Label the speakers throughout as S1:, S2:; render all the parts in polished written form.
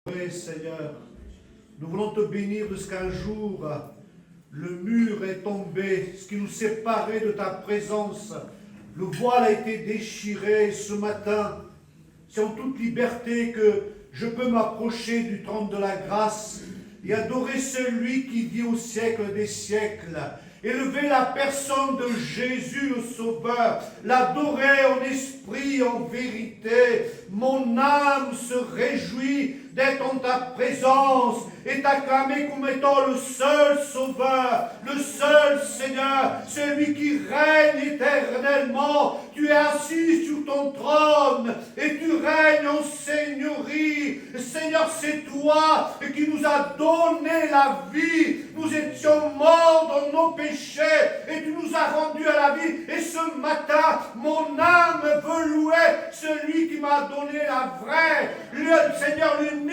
S1: Oui, Seigneur, nous voulons te bénir de ce qu'un jour, le mur est tombé, ce qui nous séparait de ta présence. Le voile a été déchiré ce matin. C'est en toute liberté que je peux m'approcher du trône de la grâce et adorer celui qui vit au siècle des siècles. Élever la personne de Jésus le Sauveur, l'adorer en esprit, en vérité. Mon âme se réjouit d'être en ta présence et t'acclamer comme étant le seul Sauveur, le seul Seigneur, celui qui règne éternellement. Tu es assis sur ton trône et tu règnes en seigneurie. Seigneur, c'est toi qui nous as donné la vie. Nous étions morts dans nos péchés et tu nous as rendus à la vie. Et ce matin, mon âme veut louer celui qui m'a donné la vraie, le Seigneur l'unique,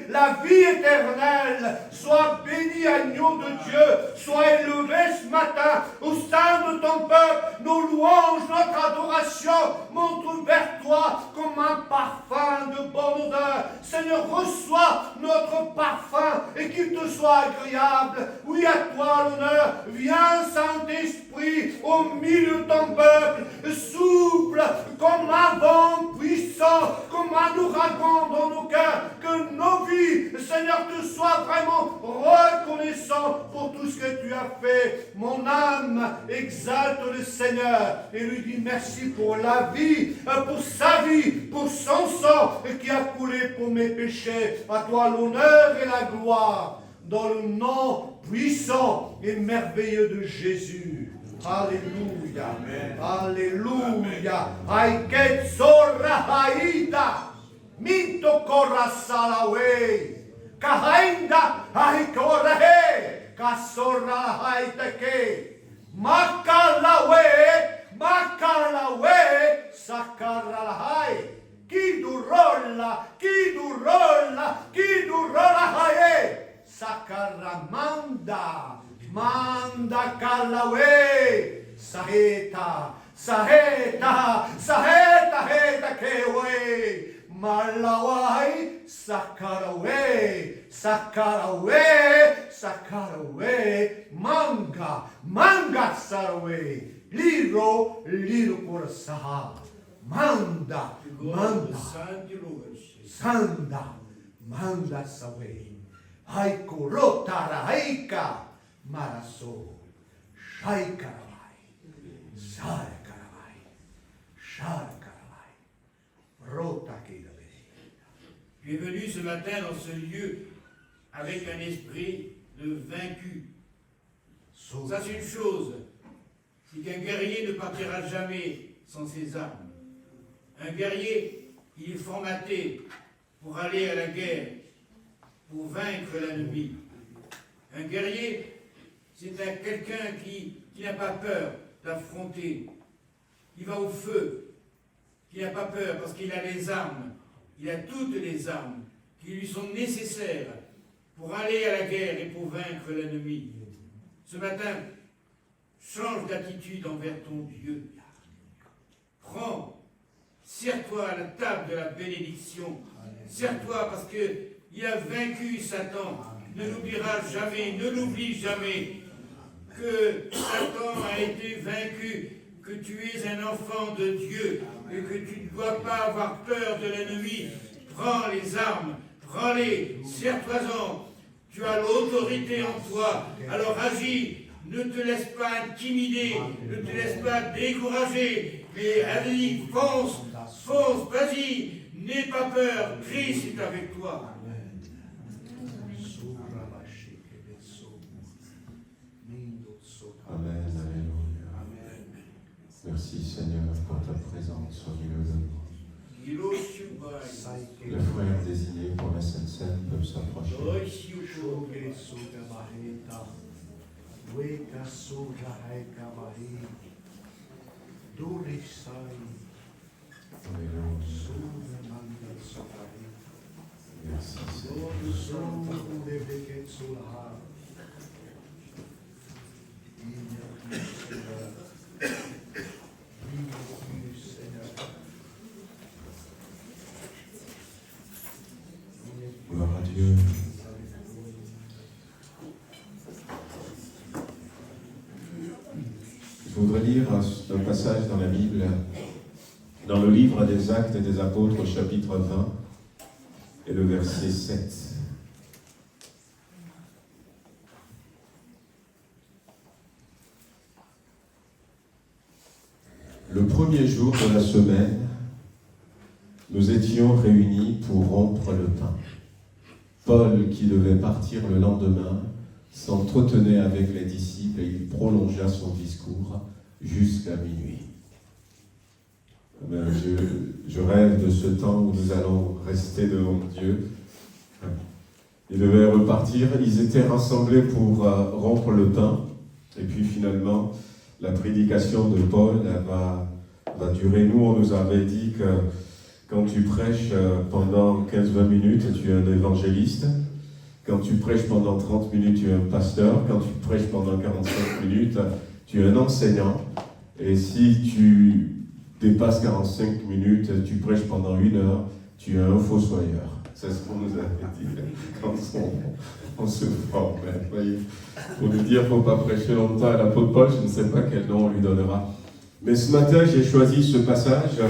S1: la vie éternelle. Sois béni, agneau de Dieu. Sois élevé ce matin au sein de ton peuple. Nos louanges, notre adoration montrent vers toi comme un parfum de bonne odeur. Seigneur, reçois notre parfum et qu'il te soit agréable. Oui, à toi l'honneur. Viens, Saint-Esprit, au milieu de ton peuple. Souffle comme un vent puissant, comme un ouragan dans nos cœurs. Que nos vies, Seigneur, te soient vraiment reconnaissants pour tout ce que tu as fait. Mon âme exalte le Seigneur et lui dit merci pour la vie, pour sa vie, pour son sang qui a coulé pour mes péchés. À toi l'honneur et la gloire dans le nom puissant et merveilleux de Jésus. Alléluia. Amen. Alléluia. Aiket sorra haida. Minto korra salawe. Kahainda aikora he. Kasorra haitake. Makalawe. Makalawe. Sakaralahai. Kidurolla. Kidurolla. Kidurolla hae. Sakaramanda. Manda kalawe, saheta, saheta, saheta, heta kewe, malawai, sakarawe, sakarawe, sakarawe, manga, manga sarawe, liro, liro por saha, manda, manda, sanda, manda sawe, haiko rotara haika. Maraso, Shai Karavai, Sar Karavai, Shar Karavai, Rota Kiravai.
S2: Tu es venu ce matin dans ce lieu avec un esprit de vaincu. Ça c'est une chose, c'est qu'un guerrier ne partira jamais sans ses armes. Un guerrier, il est formaté pour aller à la guerre, pour vaincre l'ennemi. Un guerrier, c'est quelqu'un qui n'a pas peur d'affronter. Il va au feu, qui n'a pas peur parce qu'il a les armes. Il a toutes les armes qui lui sont nécessaires pour aller à la guerre et pour vaincre l'ennemi. Ce matin, change d'attitude envers ton Dieu. Prends, serre-toi à la table de la bénédiction. Serre-toi parce qu'il a vaincu Satan. Ne l'oubliera jamais, ne l'oublie jamais. Que Satan a été vaincu, que tu es un enfant de Dieu et que tu ne dois pas avoir peur de l'ennemi. Prends les armes, prends-les, serre-toi-en. Tu as l'autorité en toi, alors agis. Ne te laisse pas intimider, ne te laisse pas décourager, mais allez, fonce, fonce, vas-y, n'aie pas peur, Christ est avec toi.
S3: Amen, alléluia. Merci Seigneur pour ta présence au milieu de nous. Les frères désignés pour la Sainte Seine peuvent s'approcher. Merci Seigneur. Gloire à Je voudrais lire un passage dans la Bible, dans le livre des Actes des Apôtres, au chapitre 20, et le verset 7. Le premier jour de la semaine, nous étions réunis pour rompre le pain. Paul, qui devait partir le lendemain, s'entretenait avec les disciples et il prolongea son discours jusqu'à minuit. Je rêve de ce temps où nous allons rester devant Dieu. Ils devaient repartir, ils étaient rassemblés pour rompre le pain, et puis finalement, la prédication de Paul va durer. Nous, on nous avait dit que quand tu prêches pendant 15-20 minutes, tu es un évangéliste. Quand tu prêches pendant 30 minutes, tu es un pasteur. Quand tu prêches pendant 45 minutes, tu es un enseignant. Et si tu dépasses 45 minutes, tu prêches pendant 1 heure, tu es un fossoyeur. C'est ce qu'on nous avait dit quand on se formait. Voyez, pour nous dire qu'il ne faut pas prêcher longtemps à l'apôtre Paul, je ne sais pas quel nom on lui donnera. Mais ce matin, j'ai choisi ce passage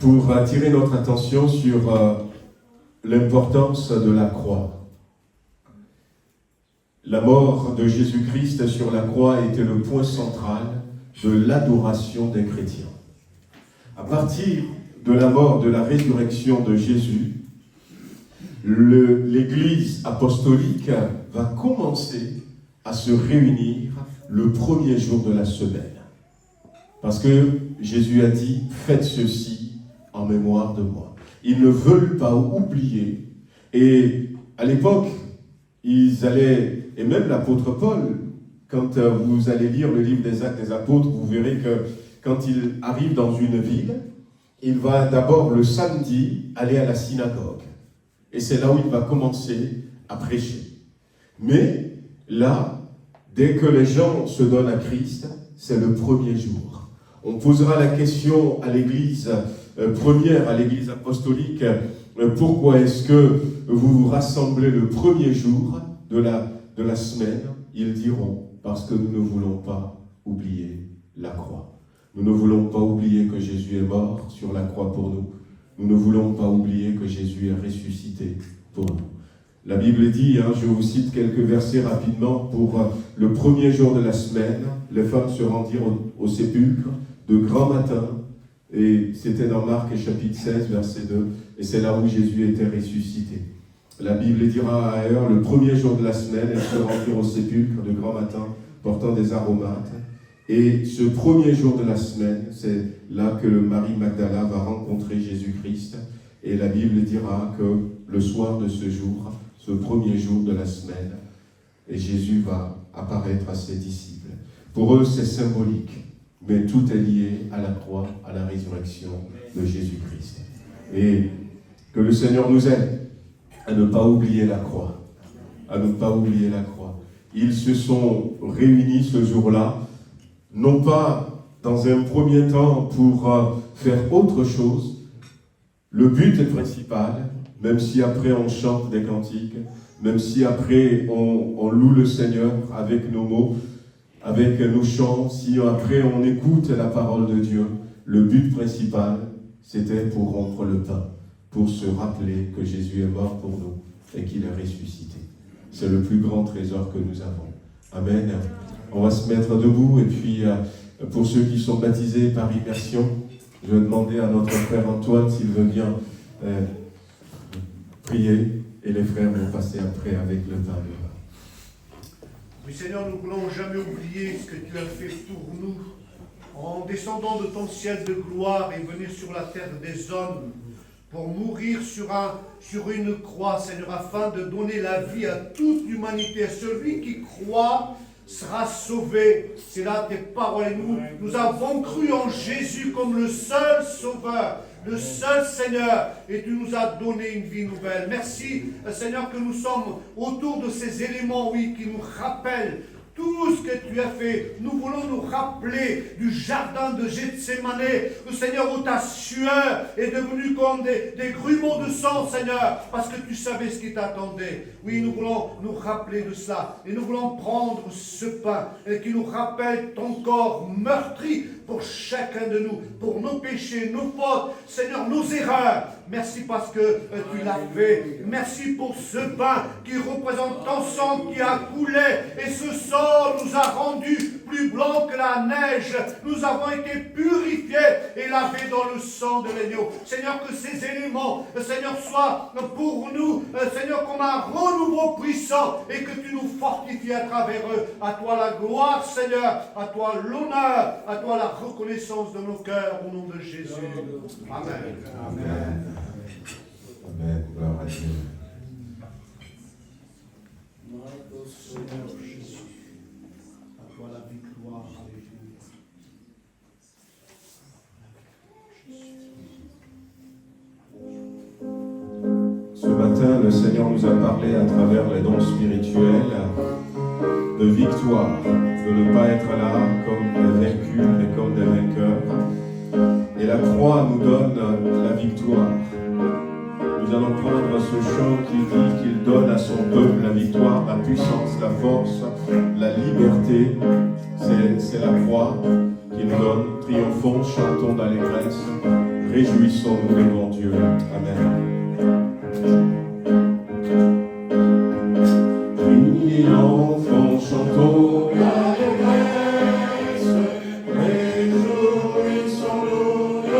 S3: pour attirer notre attention sur l'importance de la croix. La mort de Jésus-Christ sur la croix était le point central de l'adoration des chrétiens. À partir de la mort, de la résurrection de Jésus, l'Église apostolique va commencer à se réunir le premier jour de la semaine. Parce que Jésus a dit « Faites ceci en mémoire de moi ». Ils ne veulent pas oublier. Et à l'époque, ils allaient, et même l'apôtre Paul, quand vous allez lire le livre des Actes des Apôtres, vous verrez que quand il arrive dans une ville, il va d'abord le samedi aller à la synagogue. Et c'est là où il va commencer à prêcher. Mais là, dès que les gens se donnent à Christ, c'est le premier jour. On posera la question à l'église première, à l'église apostolique, pourquoi est-ce que vous vous rassemblez le premier jour de la semaine? Ils diront, parce que nous ne voulons pas oublier la croix. Nous ne voulons pas oublier que Jésus est mort sur la croix pour nous. Nous ne voulons pas oublier que Jésus est ressuscité pour nous. La Bible dit, je vous cite quelques versets rapidement, pour le premier jour de la semaine, les femmes se rendirent au sépulcre de grand matin, et c'était dans Marc chapitre 16, verset 2, et c'est là où Jésus était ressuscité. La Bible dira ailleurs, le premier jour de la semaine, elles se rendirent au sépulcre de grand matin, portant des aromates. Et ce premier jour de la semaine, c'est là que Marie Magdala va rencontrer Jésus-Christ. Et la Bible dira que le soir de ce jour, ce premier jour de la semaine, et Jésus va apparaître à ses disciples. Pour eux, c'est symbolique, mais tout est lié à la croix, à la résurrection de Jésus-Christ. Et que le Seigneur nous aide à ne pas oublier la croix, à ne pas oublier la croix. Ils se sont réunis ce jour-là, non pas dans un premier temps pour faire autre chose. Le but est principal, même si après on chante des cantiques, même si après on loue le Seigneur avec nos mots, avec nos chants, si après on écoute la parole de Dieu, le but principal, c'était pour rompre le pain, pour se rappeler que Jésus est mort pour nous et qu'il est ressuscité. C'est le plus grand trésor que nous avons. Amen. On va se mettre debout et puis pour ceux qui sont baptisés par immersion, je vais demander à notre frère Antoine s'il veut bien prier et les frères vont passer après avec le pain de vin.
S1: Oui Seigneur, nous ne voulons jamais oublier ce que tu as fait pour nous en descendant de ton ciel de gloire et venir sur la terre des hommes pour mourir sur une croix, Seigneur, afin de donner la vie à toute l'humanité. Celui qui croit sera sauvé. C'est là tes paroles. Nous avons cru en Jésus comme le seul sauveur, le seul Seigneur, et tu nous as donné une vie nouvelle. Merci, Seigneur, que nous sommes autour de ces éléments, oui, qui nous rappellent tout ce que tu as fait. Nous voulons nous rappeler du jardin de Gethsémane, Seigneur, où ta sueur est devenue comme des grumeaux de sang, Seigneur, parce que tu savais ce qui t'attendait. Oui, nous voulons nous rappeler de cela. Et nous voulons prendre ce pain qui nous rappelle ton corps meurtri pour chacun de nous, pour nos péchés, nos fautes, Seigneur, nos erreurs. Merci parce que tu l'as fait. Merci pour ce pain qui représente ton sang qui a coulé. Et ce sang nous a rendus plus blancs que la neige. Nous avons été purifiés et lavés dans le sang de l'agneau. Seigneur, que ces éléments, Seigneur, soient pour nous, Seigneur, comme un renouveau puissant et que tu nous fortifies à travers eux. À toi la gloire, Seigneur. À toi l'honneur. À toi la reconnaissance de nos cœurs au nom de Jésus. Amen.
S3: Amen. Amen. Gloire à Dieu.
S1: Seigneur Jésus, à toi la victoire. Alléluia.
S3: Ce matin, le Seigneur nous a parlé à travers les dons spirituels de victoire, de ne pas être là comme des vaincus, mais comme des vainqueurs. Et la croix nous donne la victoire. Nous allons prendre ce chant qui dit qu'il donne à son peuple la victoire, la puissance, la force, la liberté. C'est la croix qu'il nous donne. Triomphons, chantons d'allégresse, réjouissons-nous devant Dieu. Amen. Triomphons, chantons d'allégresse, réjouissons-nous devant Dieu.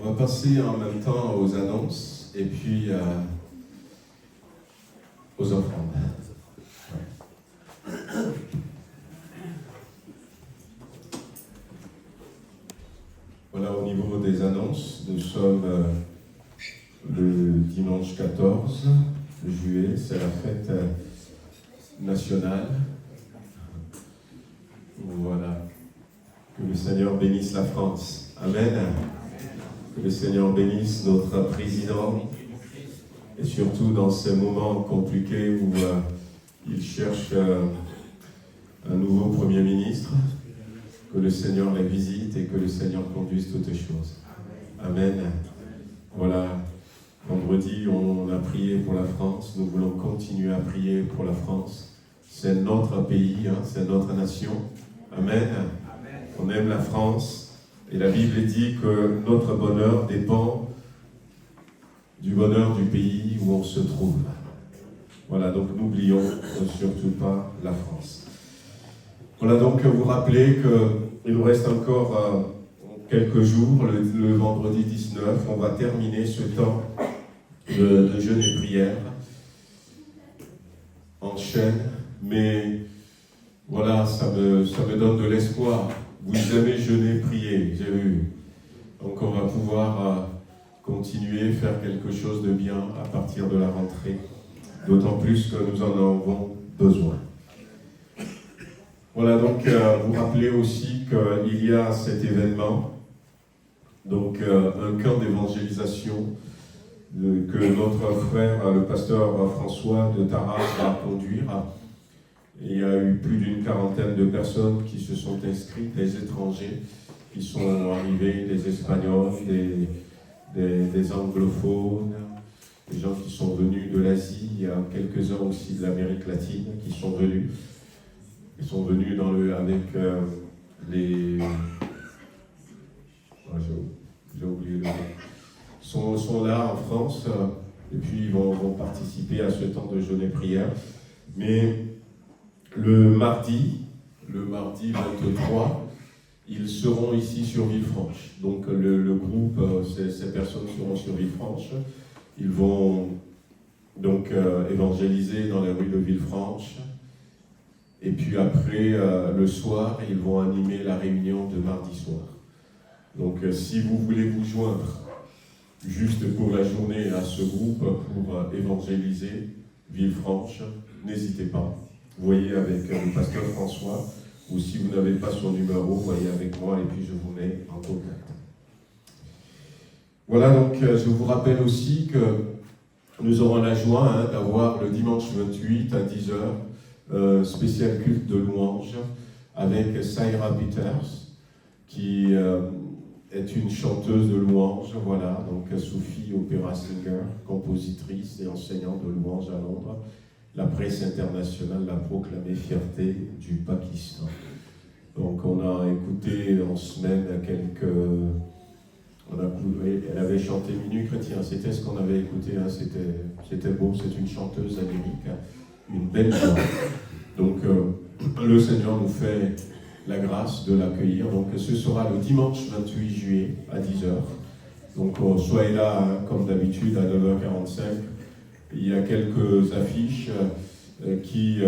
S3: On va passer en même temps aux annonces et puis aux offrandes. Voilà, au niveau des annonces, nous sommes le dimanche 14 juillet, c'est la fête nationale. Voilà. Que le Seigneur bénisse la France. Amen. Que le Seigneur bénisse notre président. Et surtout dans ces moments compliqués où il cherche un nouveau Premier ministre, que le Seigneur les visite et que le Seigneur conduise toutes choses. Amen. Voilà, vendredi, on a prié pour la France. Nous voulons continuer à prier pour la France. C'est notre pays, c'est notre nation. Amen. On aime la France. Et la Bible dit que notre bonheur dépend du bonheur du pays où on se trouve. Voilà, donc n'oublions surtout pas la France. Voilà, donc vous rappelez qu'il nous reste encore quelques jours, le vendredi 19, on va terminer ce temps de jeûne et prière en chaîne, mais voilà, ça me donne de l'espoir. Vous aimez jeûner, prier, j'ai vu. Donc on va pouvoir continuer, faire quelque chose de bien à partir de la rentrée, d'autant plus que nous en avons besoin. Voilà, donc vous rappelez aussi qu'il y a cet événement, donc un camp d'évangélisation que notre frère, le pasteur François de Taras, va conduire. Et il y a eu plus d'une quarantaine de personnes qui se sont inscrites, des étrangers qui sont arrivés, des Espagnols, des anglophones, des gens qui sont venus de l'Asie, il y a quelques-uns aussi de l'Amérique latine qui sont venus. Ils sont venus avec les... Oh, j'ai oublié le nom. Sont là en France, et puis ils vont participer à ce temps de jeûne et prière. Mais le mardi 23, ils seront ici sur Villefranche. Donc le groupe, ces personnes seront sur Villefranche. Ils vont donc évangéliser dans les rues de Villefranche. Et puis après, le soir, ils vont animer la réunion de mardi soir. Donc si vous voulez vous joindre juste pour la journée à ce groupe pour évangéliser Villefranche, n'hésitez pas. Voyez avec le pasteur François, ou si vous n'avez pas son numéro, voyez avec moi et puis je vous mets en contact. Voilà, donc je vous rappelle aussi que nous aurons la joie d'avoir le dimanche 28 à 10h, spécial culte de louange avec Saira Peters, qui est une chanteuse de louange, voilà, donc Sophie Opera Singer, compositrice et enseignante de louange à Londres. La presse internationale l'a proclamée fierté du Pakistan. Donc on a écouté en semaine elle avait chanté Minuit chrétien, c'était ce qu'on avait écouté, c'était beau, c'est une chanteuse américaine, une belle voix. Donc le Seigneur nous fait la grâce de l'accueillir. Donc ce sera le dimanche 28 juillet à 10h. Donc soyez là comme d'habitude à 9h45. Il y a quelques affiches qui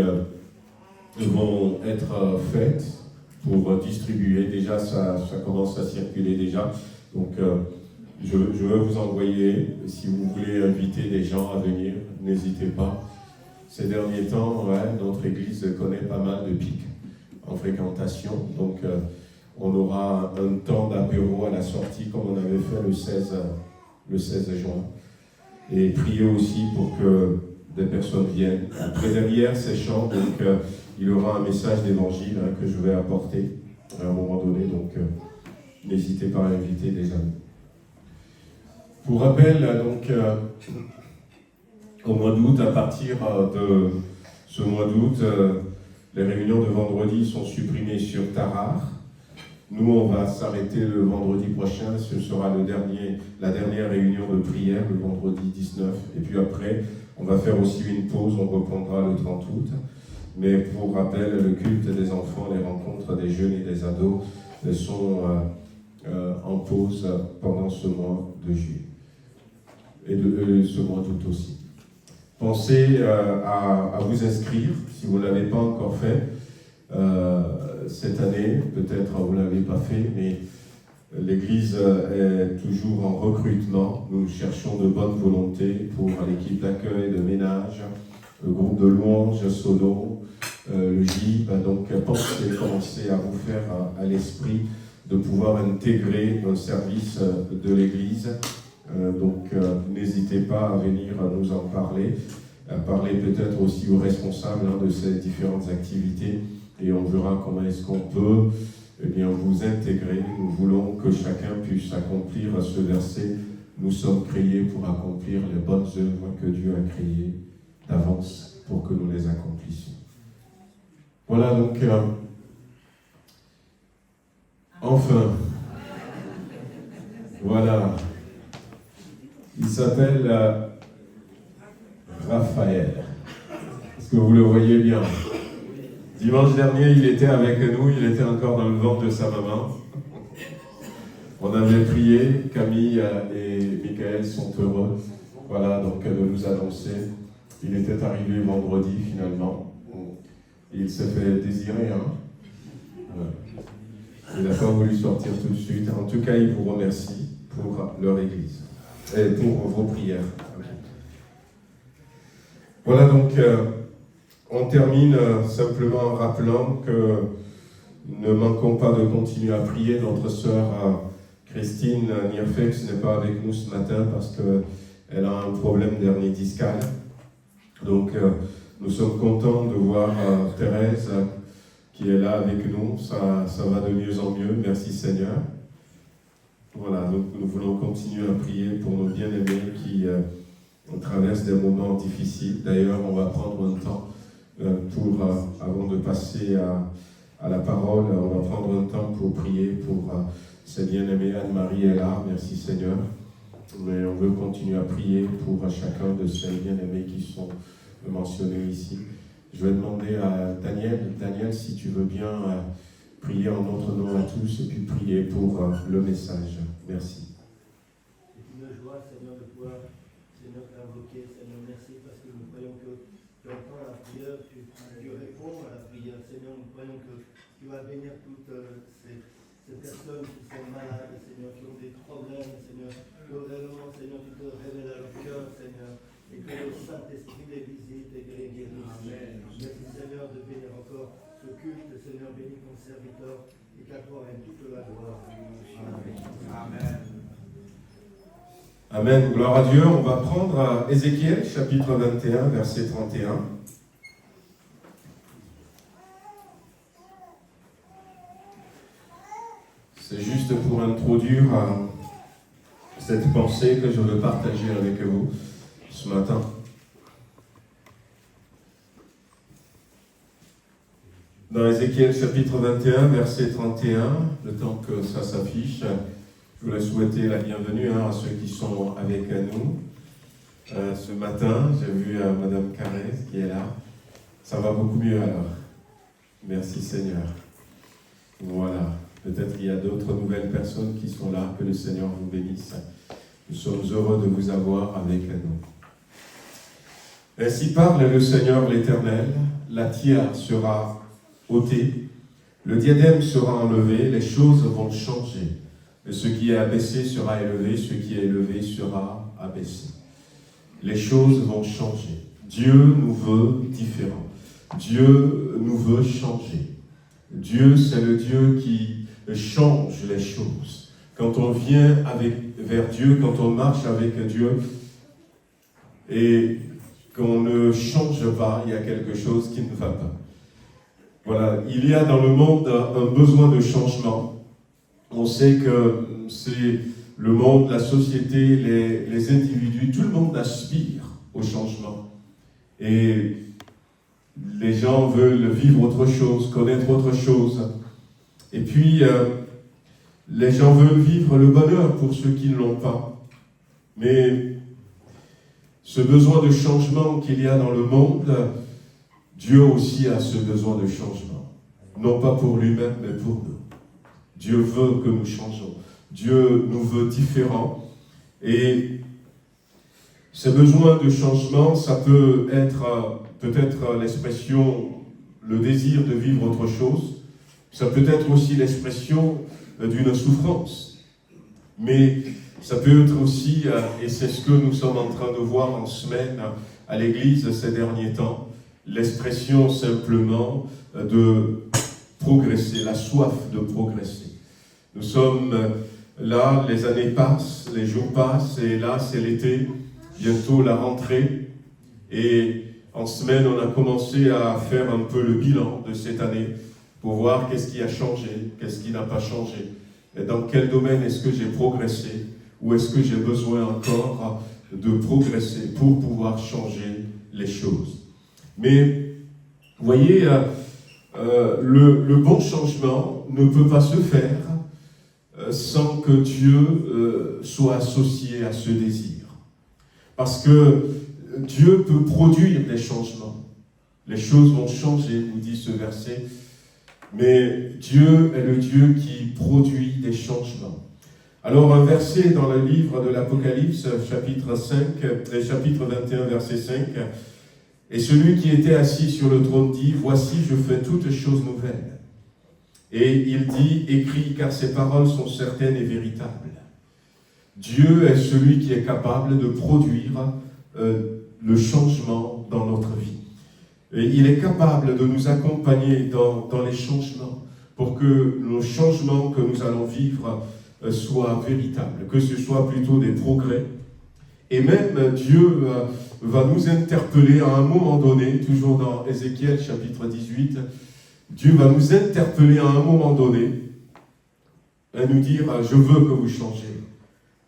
S3: vont être faites pour distribuer. Déjà, ça commence à circuler déjà. Donc, je vais vous envoyer, si vous voulez inviter des gens à venir, n'hésitez pas. Ces derniers temps, notre église connaît pas mal de pics en fréquentation. Donc, on aura un temps d'apéro à la sortie, comme on avait fait le 16 juin. Et prier aussi pour que des personnes viennent. Après, derrière ces chants, donc, il y aura un message d'évangile que je vais apporter à un moment donné. Donc, n'hésitez pas à inviter des amis. Pour rappel, donc, au mois d'août, à partir de ce mois d'août, les réunions de vendredi sont supprimées sur Tarare. Nous, on va s'arrêter le vendredi prochain. Ce sera la dernière réunion de prière, le vendredi 19. Et puis après, on va faire aussi une pause. On reprendra le 30 août. Mais pour rappel, le culte des enfants, les rencontres des jeunes et des ados sont en pause pendant ce mois de juillet. Et ce mois d'août aussi. Pensez à vous inscrire, si vous ne l'avez pas encore fait. Cette année, peut-être vous ne l'avez pas fait, mais L'Église est toujours en recrutement. Nous cherchons de bonne volonté pour l'équipe d'accueil, de ménage, le groupe de louanges, solo, le GIB. Donc, commencez à vous faire à l'esprit de pouvoir intégrer un service de l'Église. Donc, n'hésitez pas à venir nous en parler, à parler peut-être aussi aux responsables de ces différentes activités, et on verra comment est-ce qu'on peut vous intégrer. Nous voulons que chacun puisse accomplir ce verset. Nous sommes créés pour accomplir les bonnes œuvres que Dieu a créées d'avance pour que nous les accomplissions. Voilà donc, enfin, voilà. Il s'appelle Raphaël. Est-ce que vous le voyez bien? Dimanche dernier, il était avec nous, il était encore dans le ventre de sa maman. On avait prié, Camille et Michael sont heureux. Voilà, donc de nous annoncer. Il était arrivé vendredi finalement. Il s'est fait désirer, Il n'a pas voulu sortir tout de suite. En tout cas, il vous remercie pour leur église et pour vos prières. Voilà donc, on termine simplement en rappelant que ne manquons pas de continuer à prier. Notre sœur Christine Nierfex n'est pas avec nous ce matin parce qu'elle a un problème d'hernie discale. Donc, nous sommes contents de voir Thérèse qui est là avec nous. Ça va de mieux en mieux. Merci Seigneur. Voilà, donc nous voulons continuer à prier pour nos bien-aimés qui traversent des moments difficiles. D'ailleurs, on va prendre un temps avant de passer à la parole, on va prendre un temps pour prier pour ces bien-aimés. Anne-Marie est là, merci Seigneur. Mais on veut continuer à prier pour chacun de ces bien-aimés qui sont mentionnés ici. Je vais demander à Daniel, si tu veux bien prier en notre nom à tous et puis prier pour le message. Merci.
S4: C'est une joie, Seigneur, de pouvoir, Seigneur, t'invoquer. Seigneur, merci parce que nous croyons que tu entends la prière, tu réponds à la prière. Seigneur, nous croyons que tu vas bénir toutes ces personnes qui sont malades, Seigneur, qui ont des problèmes, Seigneur, que réellement, Seigneur, tu te révèles à leur cœur, Seigneur, et que le Saint-Esprit les visite et que les guérit. Merci, Seigneur, de bénir encore ce culte, Seigneur, bénis ton serviteur, et qu'à toi règne toute la gloire. Amen.
S3: Amen. Gloire à Dieu. On va prendre Ézéchiel, chapitre 21, verset 31. C'est juste pour introduire cette pensée que je veux partager avec vous ce matin. Dans Ézéchiel chapitre 21, verset 31, le temps que ça s'affiche, je voulais souhaiter la bienvenue à ceux qui sont avec nous. Ce matin, j'ai vu Madame Carrez qui est là. Ça va beaucoup mieux alors. Merci Seigneur. Voilà. Peut-être qu'il y a d'autres nouvelles personnes qui sont là. Que le Seigneur vous bénisse. Nous sommes heureux de vous avoir avec nous. Ainsi parle le Seigneur l'Éternel. La tiare sera ôtée, le diadème sera enlevé, les choses vont changer. Et ce qui est abaissé sera élevé, ce qui est élevé sera abaissé. Les choses vont changer. Dieu nous veut différents. Dieu nous veut changer. Dieu, c'est le Dieu qui change les choses. Quand on vient vers Dieu, quand on marche avec Dieu, et qu'on ne change pas, il y a quelque chose qui ne va pas. Voilà, il y a dans le monde un besoin de changement. On sait que c'est le monde, la société, les individus, tout le monde aspire au changement. Et les gens veulent vivre autre chose, connaître autre chose. Et puis, les gens veulent vivre le bonheur pour ceux qui ne l'ont pas. Mais ce besoin de changement qu'il y a dans le monde, Dieu aussi a ce besoin de changement. Non pas pour lui-même, mais pour nous. Dieu veut que nous changeons. Dieu nous veut différents. Et ce besoin de changement, ça peut être peut-être l'expression, le désir de vivre autre chose. Ça peut être aussi l'expression d'une souffrance. Mais ça peut être aussi, et c'est ce que nous sommes en train de voir en semaine à l'Église ces derniers temps, l'expression simplement de progresser, la soif de progresser. Nous sommes là, les années passent, les jours passent, et là c'est l'été, bientôt la rentrée. Et en semaine, on a commencé à faire un peu le bilan de cette année pour voir qu'est-ce qui a changé, qu'est-ce qui n'a pas changé, et dans quel domaine est-ce que j'ai progressé, ou est-ce que j'ai besoin encore de progresser pour pouvoir changer les choses. Mais, vous voyez, le bon changement ne peut pas se faire sans que Dieu soit associé à ce désir. Parce que Dieu peut produire des changements. Les choses vont changer, nous dit ce verset. Mais Dieu est le Dieu qui produit des changements. Alors un verset dans le livre de l'Apocalypse, chapitre 5, chapitre 21, verset 5, « Et celui qui était assis sur le trône dit, « Voici, je fais toutes choses nouvelles. » Et il dit, « Écris, car ces paroles sont certaines et véritables. » Dieu est celui qui est capable de produire le changement dans notre vie. Et il est capable de nous accompagner dans les changements pour que nos changements que nous allons vivre soient véritables, que ce soit plutôt des progrès. Et même Dieu va nous interpeller à un moment donné, toujours dans Ézéchiel chapitre 18, Dieu va nous interpeller à un moment donné et nous dire « Je veux que vous changez ».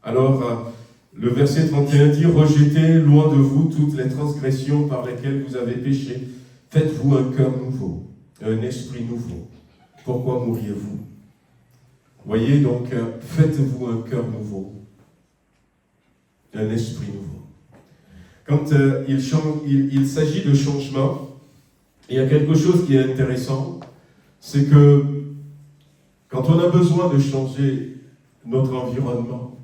S3: Alors, le verset 31 dit « Rejetez loin de vous toutes les transgressions par lesquelles vous avez péché. Faites-vous un cœur nouveau, un esprit nouveau. Pourquoi mourriez-vous » Voyez donc, faites-vous un cœur nouveau, un esprit nouveau. Quand il s'agit de changement, il y a quelque chose qui est intéressant, c'est que quand on a besoin de changer notre environnement,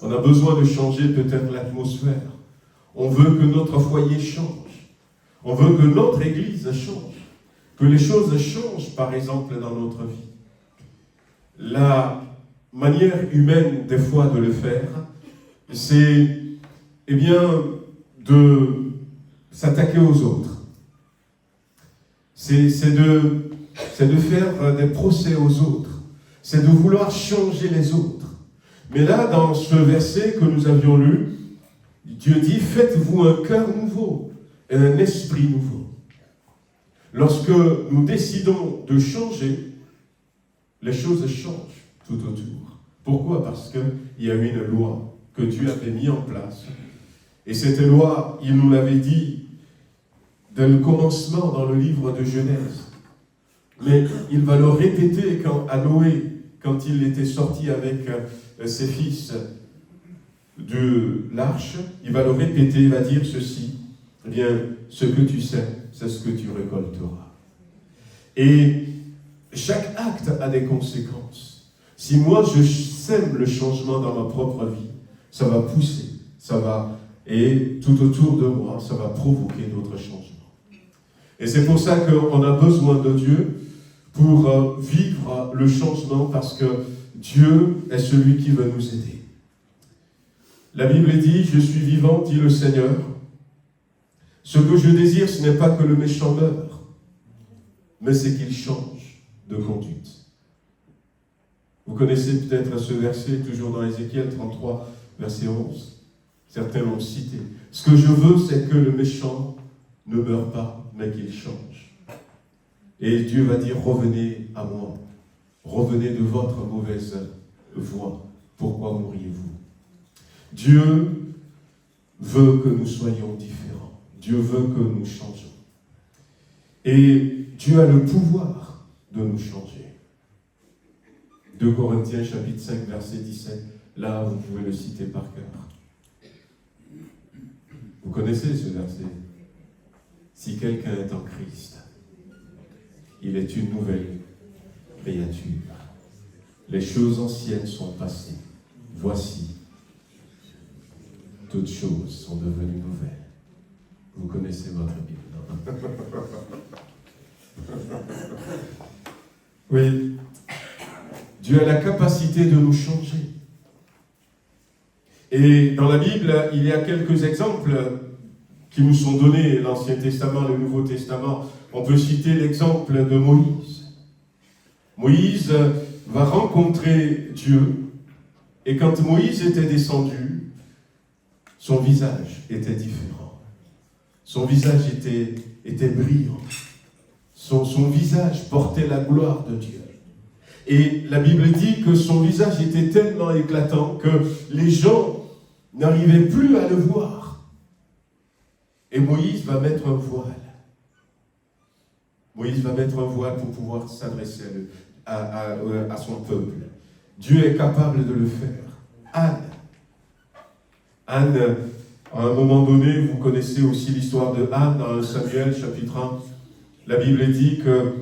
S3: on a besoin de changer peut-être l'atmosphère, on veut que notre foyer change, on veut que notre église change, que les choses changent par exemple dans notre vie. La manière humaine des fois de le faire, c'est de s'attaquer aux autres. C'est de faire des procès aux autres. C'est de vouloir changer les autres. Mais là, dans ce verset que nous avions lu, Dieu dit, faites-vous un cœur nouveau et un esprit nouveau. Lorsque nous décidons de changer, les choses changent tout autour. Pourquoi ? Parce qu'il y a une loi que Dieu avait mise en place. Et cette loi, il nous l'avait dit dès le commencement dans le livre de Genèse. Mais il va le répéter à Noé, quand il était sorti avec ses fils de l'arche, il va le répéter, il va dire ceci, eh bien, ce que tu sais, c'est ce que tu récolteras. Et chaque acte a des conséquences. Si moi je sème le changement dans ma propre vie, ça va pousser, et tout autour de moi, ça va provoquer d'autres changements. Et c'est pour ça qu'on a besoin de Dieu pour vivre le changement, parce que Dieu est celui qui veut nous aider. La Bible dit, je suis vivant, dit le Seigneur. Ce que je désire, ce n'est pas que le méchant meure, mais c'est qu'il change de conduite. Vous connaissez peut-être ce verset, toujours dans Ézéchiel 33, verset 11. Certains l'ont cité. Ce que je veux, c'est que le méchant ne meure pas, mais qu'il change. Et Dieu va dire, revenez à moi. Revenez de votre mauvaise voie. Pourquoi mourriez-vous ? Dieu veut que nous soyons différents. Dieu veut que nous changions. Et Dieu a le pouvoir de nous changer. 2 Corinthiens chapitre 5, verset 17. Là, vous pouvez le citer par cœur. Vous connaissez ce verset. Si quelqu'un est en Christ, il est une nouvelle créature. Les choses anciennes sont passées. Voici, toutes choses sont devenues nouvelles. Vous connaissez votre Bible, non ? Oui. Dieu a la capacité de nous changer. Et dans la Bible, il y a quelques exemples qui nous sont donnés, l'Ancien Testament, le Nouveau Testament. On peut citer l'exemple de Moïse. Moïse va rencontrer Dieu, et quand Moïse était descendu, son visage était différent. Son visage était brillant. Son visage portait la gloire de Dieu. Et la Bible dit que son visage était tellement éclatant que les gens n'arrivaient plus à le voir. Et Moïse va mettre un voile. Moïse va mettre un voile pour pouvoir s'adresser à son peuple. Dieu est capable de le faire. Anne, à un moment donné, vous connaissez aussi l'histoire de Anne dans 1 Samuel chapitre 1. La Bible dit que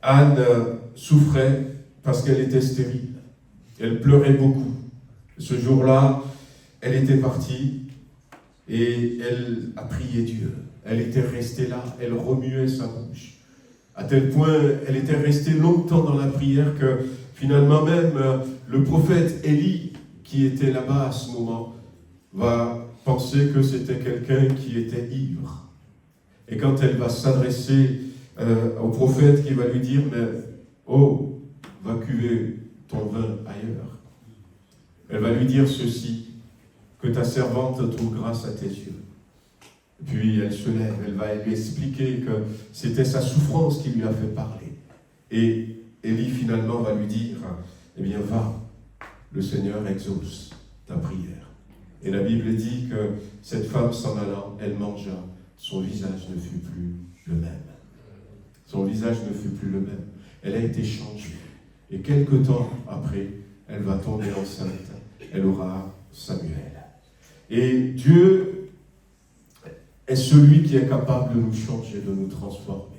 S3: Anne souffrait parce qu'elle était stérile. Elle pleurait beaucoup. Ce jour-là, elle était partie et elle a prié Dieu. Elle était restée là, elle remuait sa bouche. À tel point, elle était restée longtemps dans la prière que finalement même le prophète Élie, qui était là-bas à ce moment, va penser que c'était quelqu'un qui était ivre. Et quand elle va s'adresser au prophète qui va lui dire, mais oh, va cuver ton vin ailleurs. Elle va lui dire ceci, que ta servante trouve grâce à tes yeux. Puis elle se lève, elle va lui expliquer que c'était sa souffrance qui lui a fait parler. Et Élie finalement va lui dire, eh bien va, le Seigneur exauce ta prière. Et la Bible dit que cette femme s'en allant, elle mangea, son visage ne fut plus le même. Son visage ne fut plus le même. Elle a été changée. Et quelque temps après, elle va tomber enceinte. Elle aura Samuel. Et Dieu est celui qui est capable de nous changer, de nous transformer.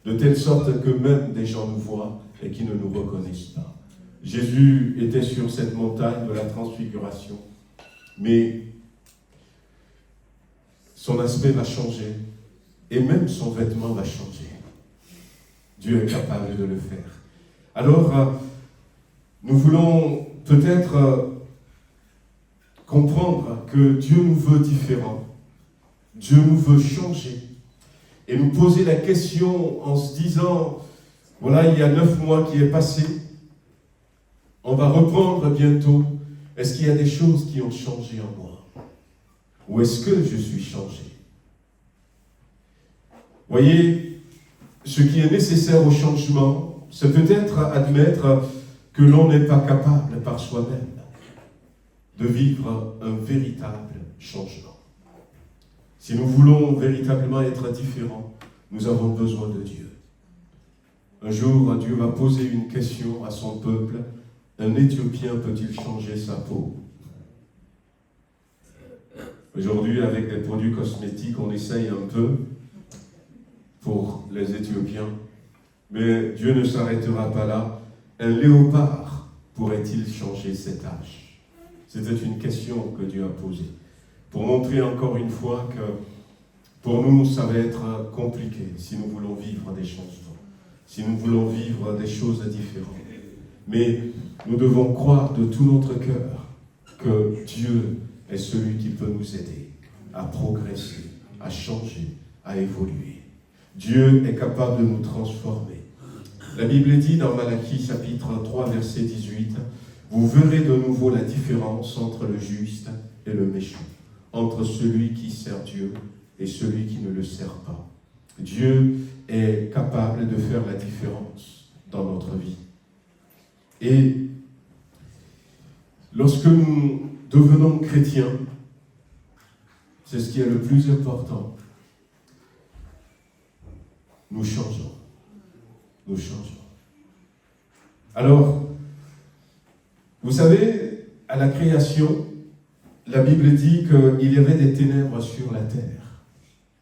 S3: De telle sorte que même des gens nous voient et qui ne nous reconnaissent pas. Jésus était sur cette montagne de la transfiguration. Mais son aspect va changer. Et même son vêtement va changer. Dieu est capable de le faire. Alors, nous voulons peut-être comprendre que Dieu nous veut différents. Dieu nous veut changer. Et nous poser la question en se disant, voilà, il y a 9 mois qui est passé. On va reprendre bientôt. Est-ce qu'il y a des choses qui ont changé en moi? Ou est-ce que je suis changé? Voyez, ce qui est nécessaire au changement, c'est peut-être admettre que l'on n'est pas capable par soi-même de vivre un véritable changement. Si nous voulons véritablement être différents, nous avons besoin de Dieu. Un jour, Dieu va poser une question à son peuple. Un Éthiopien peut-il changer sa peau? Aujourd'hui, avec des produits cosmétiques, on essaye un peu pour les Éthiopiens. Mais Dieu ne s'arrêtera pas là. Un léopard pourrait-il changer ses taches? C'était une question que Dieu a posée. Pour montrer encore une fois que pour nous, ça va être compliqué si nous voulons vivre des changements, si nous voulons vivre des choses différentes. Mais nous devons croire de tout notre cœur que Dieu est celui qui peut nous aider à progresser, à changer, à évoluer. Dieu est capable de nous transformer. La Bible dit dans Malachie chapitre 3 verset 18, « Vous verrez de nouveau la différence entre le juste et le méchant, entre celui qui sert Dieu et celui qui ne le sert pas. » Dieu est capable de faire la différence dans notre vie. Et lorsque nous devenons chrétiens, c'est ce qui est le plus important. Nous changeons. Nous changeons. Alors, vous savez, à la création, la Bible dit qu'il y avait des ténèbres sur la terre.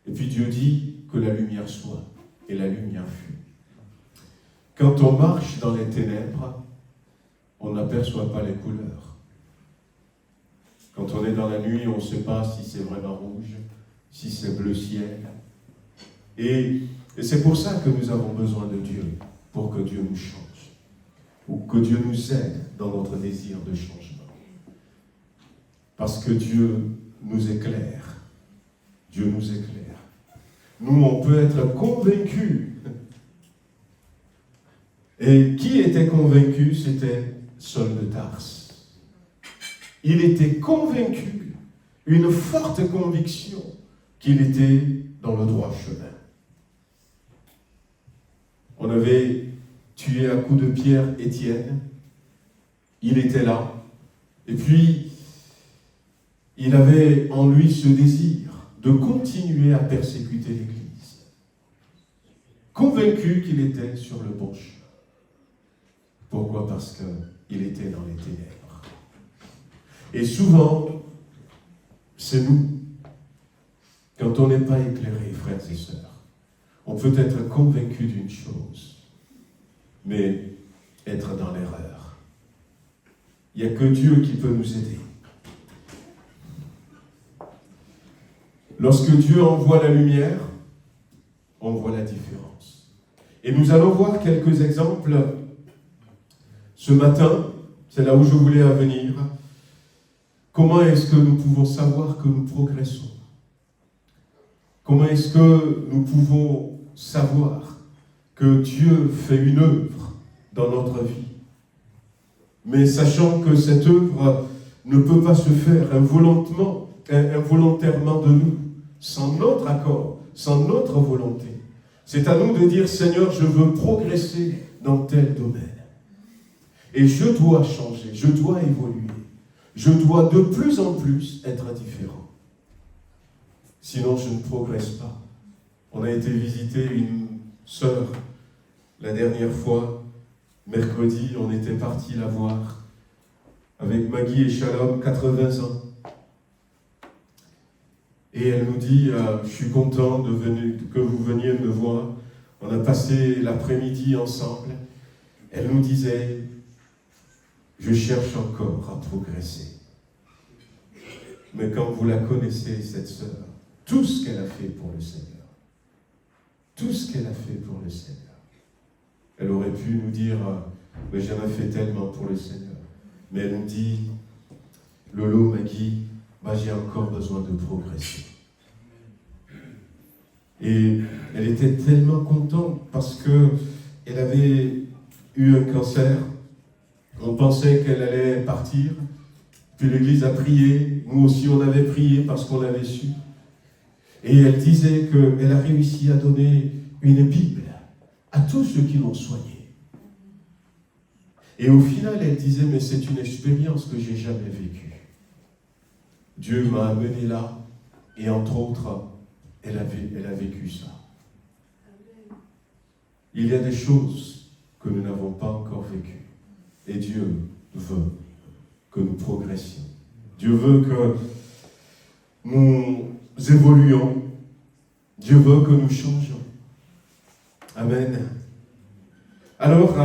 S3: Et puis Dieu dit que la lumière soit. Et la lumière fut. Quand on marche dans les ténèbres, on n'aperçoit pas les couleurs. Quand on est dans la nuit, on ne sait pas si c'est vraiment rouge, si c'est bleu ciel. Et c'est pour ça que nous avons besoin de Dieu, pour que Dieu nous change, ou que Dieu nous aide dans notre désir de changement. Parce que Dieu nous éclaire. Dieu nous éclaire. Nous, on peut être convaincus. Et qui était convaincu? C'était Saul de Tarse. Il était convaincu, une forte conviction, qu'il était dans le droit chemin. On avait tué à coups de pierre Étienne. Il était là. Et puis, il avait en lui ce désir de continuer à persécuter l'Église. Convaincu qu'il était sur le bon chemin. Pourquoi? Parce qu'il était dans les ténèbres. Et souvent, c'est nous, quand on n'est pas éclairé, frères et sœurs, on peut être convaincu d'une chose, mais être dans l'erreur. Il n'y a que Dieu qui peut nous aider. Lorsque Dieu envoie la lumière, on voit la différence. Et nous allons voir quelques exemples ce matin, c'est là où je voulais en venir. Comment est-ce que nous pouvons savoir que nous progressons? Comment est-ce que nous pouvons savoir que Dieu fait une œuvre dans notre vie? Mais sachant que cette œuvre ne peut pas se faire involontairement de nous, sans notre accord, sans notre volonté. C'est à nous de dire, Seigneur, je veux progresser dans tel domaine. Et je dois changer, je dois évoluer. Je dois de plus en plus être différent. Sinon, je ne progresse pas. On a été visiter une sœur la dernière fois, mercredi, on était parti la voir avec Maggie et Shalom, 80 ans. Et elle nous dit, je suis content que vous veniez me voir. On a passé l'après-midi ensemble. Elle nous disait, je cherche encore à progresser. Mais quand vous la connaissez, cette sœur, tout ce qu'elle a fait pour le Seigneur, tout ce qu'elle a fait pour le Seigneur, elle aurait pu nous dire, mais j'en ai fait tellement pour le Seigneur. Mais elle nous dit, Lolo, Maggie, j'ai encore besoin de progresser. Et elle était tellement contente parce qu'elle avait eu un cancer. On pensait qu'elle allait partir. Puis l'Église a prié. Nous aussi, on avait prié parce qu'on l'avait su. Et elle disait qu'elle a réussi à donner une Bible à tous ceux qui l'ont soignée. Et au final, elle disait, mais c'est une expérience que j'ai jamais vécue. Dieu m'a amené là, et entre autres, elle a vécu ça. Il y a des choses que nous n'avons pas encore vécues. Et Dieu veut que nous progressions. Dieu veut que nous évoluions. Dieu veut que nous changions. Amen. Alors,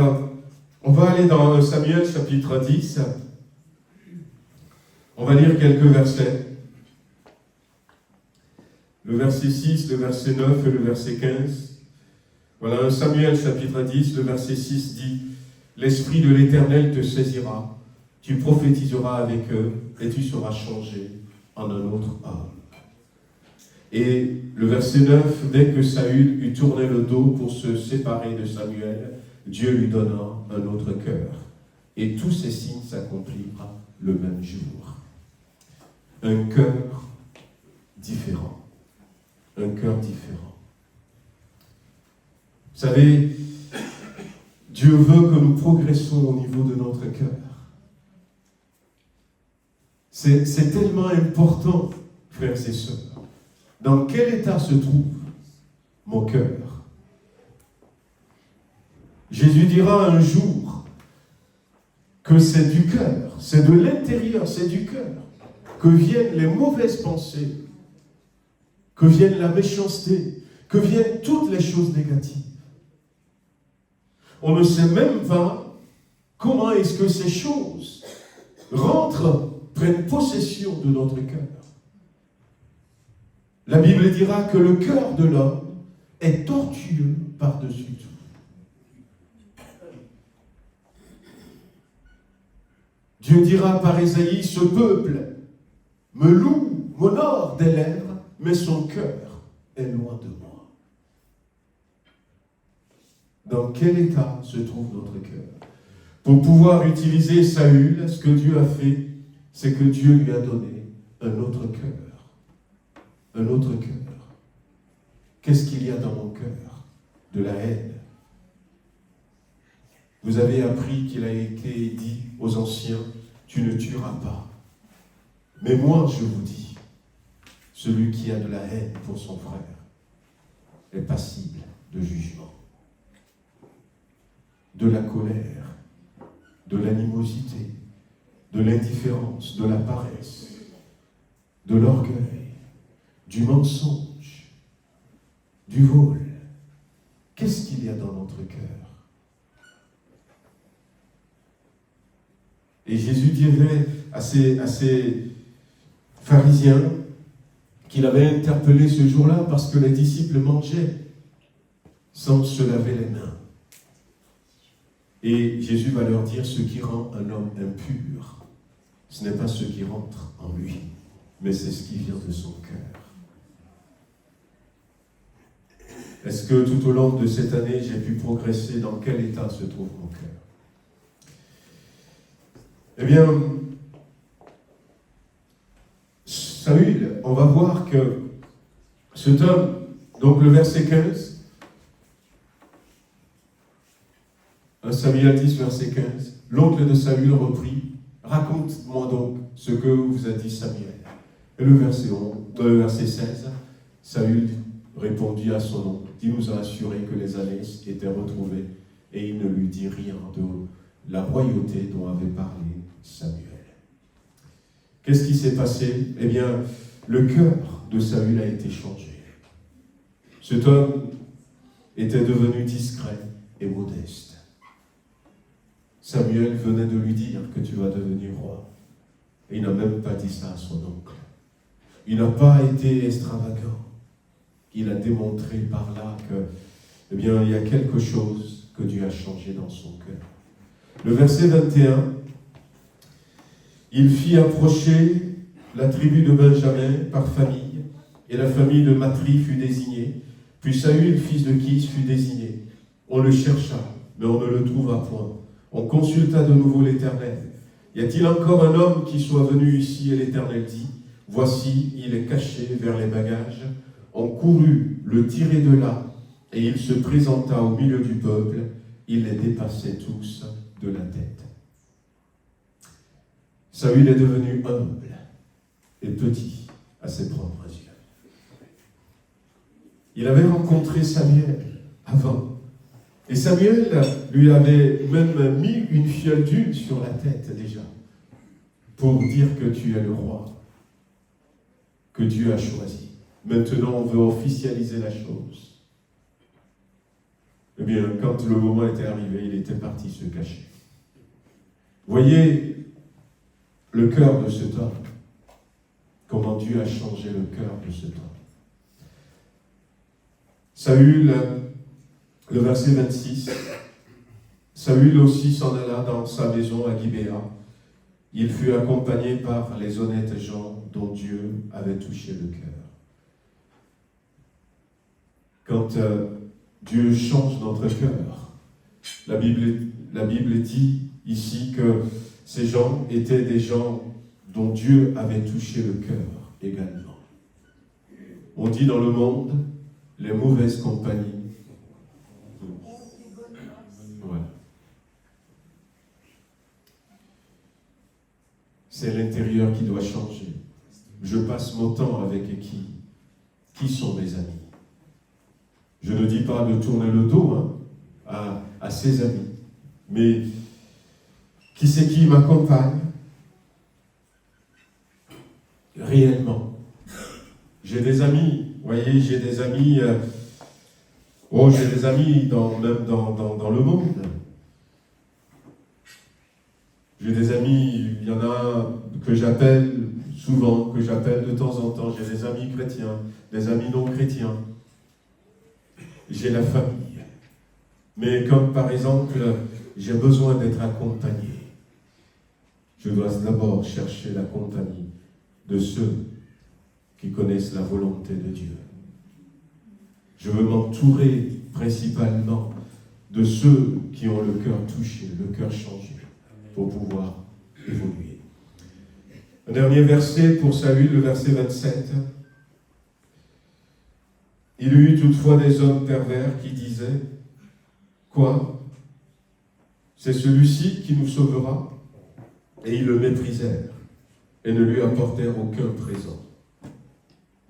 S3: on va aller dans Samuel chapitre 10. On va lire quelques versets. Le verset 6, le verset 9 et le verset 15. Voilà, 1 Samuel chapitre 10, le verset 6 dit « L'Esprit de l'Éternel te saisira, tu prophétiseras avec eux et tu seras changé en un autre homme. » Et le verset 9, dès que Saül eut tourné le dos pour se séparer de Samuel, Dieu lui donna un autre cœur. Et tous ces signes s'accomplirent le même jour. Un cœur différent. Un cœur différent. Vous savez, Dieu veut que nous progressions au niveau de notre cœur. C'est tellement important, frères et sœurs. Dans quel état se trouve mon cœur? Jésus dira un jour que c'est du cœur, c'est de l'intérieur, c'est du cœur que viennent les mauvaises pensées, que vienne la méchanceté, que viennent toutes les choses négatives. On ne sait même pas comment est-ce que ces choses prennent possession de notre cœur. La Bible dira que le cœur de l'homme est tortueux par-dessus tout. Dieu dira par Ésaïe, ce peuple me loue, m'honore des lèvres, mais son cœur est loin de moi. Dans quel état se trouve notre cœur? Pour pouvoir utiliser Saül, ce que Dieu a fait, c'est que Dieu lui a donné un autre cœur. Un autre cœur. Qu'est-ce qu'il y a dans mon cœur? De la haine. Vous avez appris qu'il a été dit aux anciens, tu ne tueras pas. Mais moi, je vous dis, celui qui a de la haine pour son frère est passible de jugement. De la colère, de l'animosité, de l'indifférence, de la paresse, de l'orgueil, du mensonge, du vol. Qu'est-ce qu'il y a dans notre cœur? Et Jésus dirait à ces pharisiens qu'il avait interpellé ce jour-là parce que les disciples mangeaient sans se laver les mains. Et Jésus va leur dire, ce qui rend un homme impur, ce n'est pas ce qui rentre en lui, mais c'est ce qui vient de son cœur. Est-ce que tout au long de cette année, j'ai pu progresser? Dans quel état se trouve mon cœur? Eh bien, Saül, on va voir que cet homme, donc le verset 15, 1 Samuel 10, verset 15, l'oncle de Saül reprit, raconte-moi donc ce que vous a dit Samuel. Et le verset 16, Saül répondit à son oncle, il nous a assuré que les années étaient retrouvées, et il ne lui dit rien de la royauté dont avait parlé Samuel. Qu'est-ce qui s'est passé? Eh bien, le cœur de Saül a été changé. Cet homme était devenu discret et modeste. Samuel venait de lui dire que tu vas devenir roi. Et il n'a même pas dit ça à son oncle. Il n'a pas été extravagant. Il a démontré par là que, eh bien, il y a quelque chose que Dieu a changé dans son cœur. Le verset 21, il fit approcher la tribu de Benjamin par famille, et la famille de Matri fut désignée. Puis Saül, fils de Kis, fut désigné. On le chercha, mais on ne le trouva point. On consulta de nouveau l'Éternel. Y a-t-il encore un homme qui soit venu ici? Et l'Éternel dit, voici, il est caché vers les bagages. On courut le tirer de là, et il se présenta au milieu du peuple. Il les dépassait tous de la tête. Saül est devenu humble et petit à ses propres yeux. Il avait rencontré Samuel avant. Et Samuel lui avait même mis une fiole d'huile sur la tête déjà, pour dire que tu es le roi, que Dieu a choisi. Maintenant, on veut officialiser la chose. Eh bien, quand le moment était arrivé, il était parti se cacher. Voyez le cœur de cet homme, comment Dieu a changé le cœur de cet homme. Saül, le verset 26, Saül aussi s'en alla dans sa maison à Gibéa. Il fut accompagné par les honnêtes gens dont Dieu avait touché le cœur. Quand Dieu change notre cœur, la Bible dit ici que ces gens étaient des gens dont Dieu avait touché le cœur également. On dit dans le monde, les mauvaises compagnies. Voilà. C'est l'intérieur qui doit changer. Je passe mon temps avec qui? Qui sont mes amis? Je ne dis pas de tourner le dos à ses amis, mais qui c'est qui m'accompagne réellement? J'ai des amis, vous voyez, j'ai des amis, j'ai des amis même dans le monde. J'ai des amis, il y en a que j'appelle souvent, que j'appelle de temps en temps. J'ai des amis chrétiens, des amis non chrétiens. J'ai la famille. Mais comme par exemple, j'ai besoin d'être accompagné, je dois d'abord chercher la compagnie de ceux qui connaissent la volonté de Dieu. Je veux m'entourer principalement de ceux qui ont le cœur touché, le cœur changé, pour pouvoir évoluer. Un dernier verset pour Saül, le verset 27. Il y eut toutefois des hommes pervers qui disaient « Quoi ? C'est celui-ci qui nous sauvera ?» Et ils le méprisèrent et ne lui apportèrent aucun présent.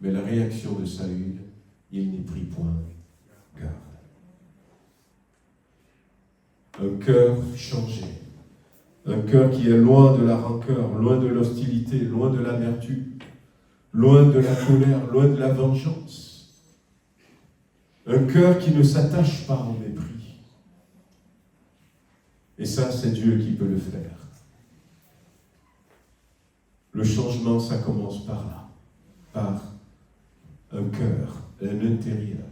S3: Mais la réaction de Saül, il n'y prit point garde. Un cœur changé, un cœur qui est loin de la rancœur, loin de l'hostilité, loin de l'amertume, loin de la colère, loin de la vengeance. Un cœur qui ne s'attache pas au mépris. Et ça, c'est Dieu qui peut le faire. Le changement, ça commence par là, par un cœur, un intérieur.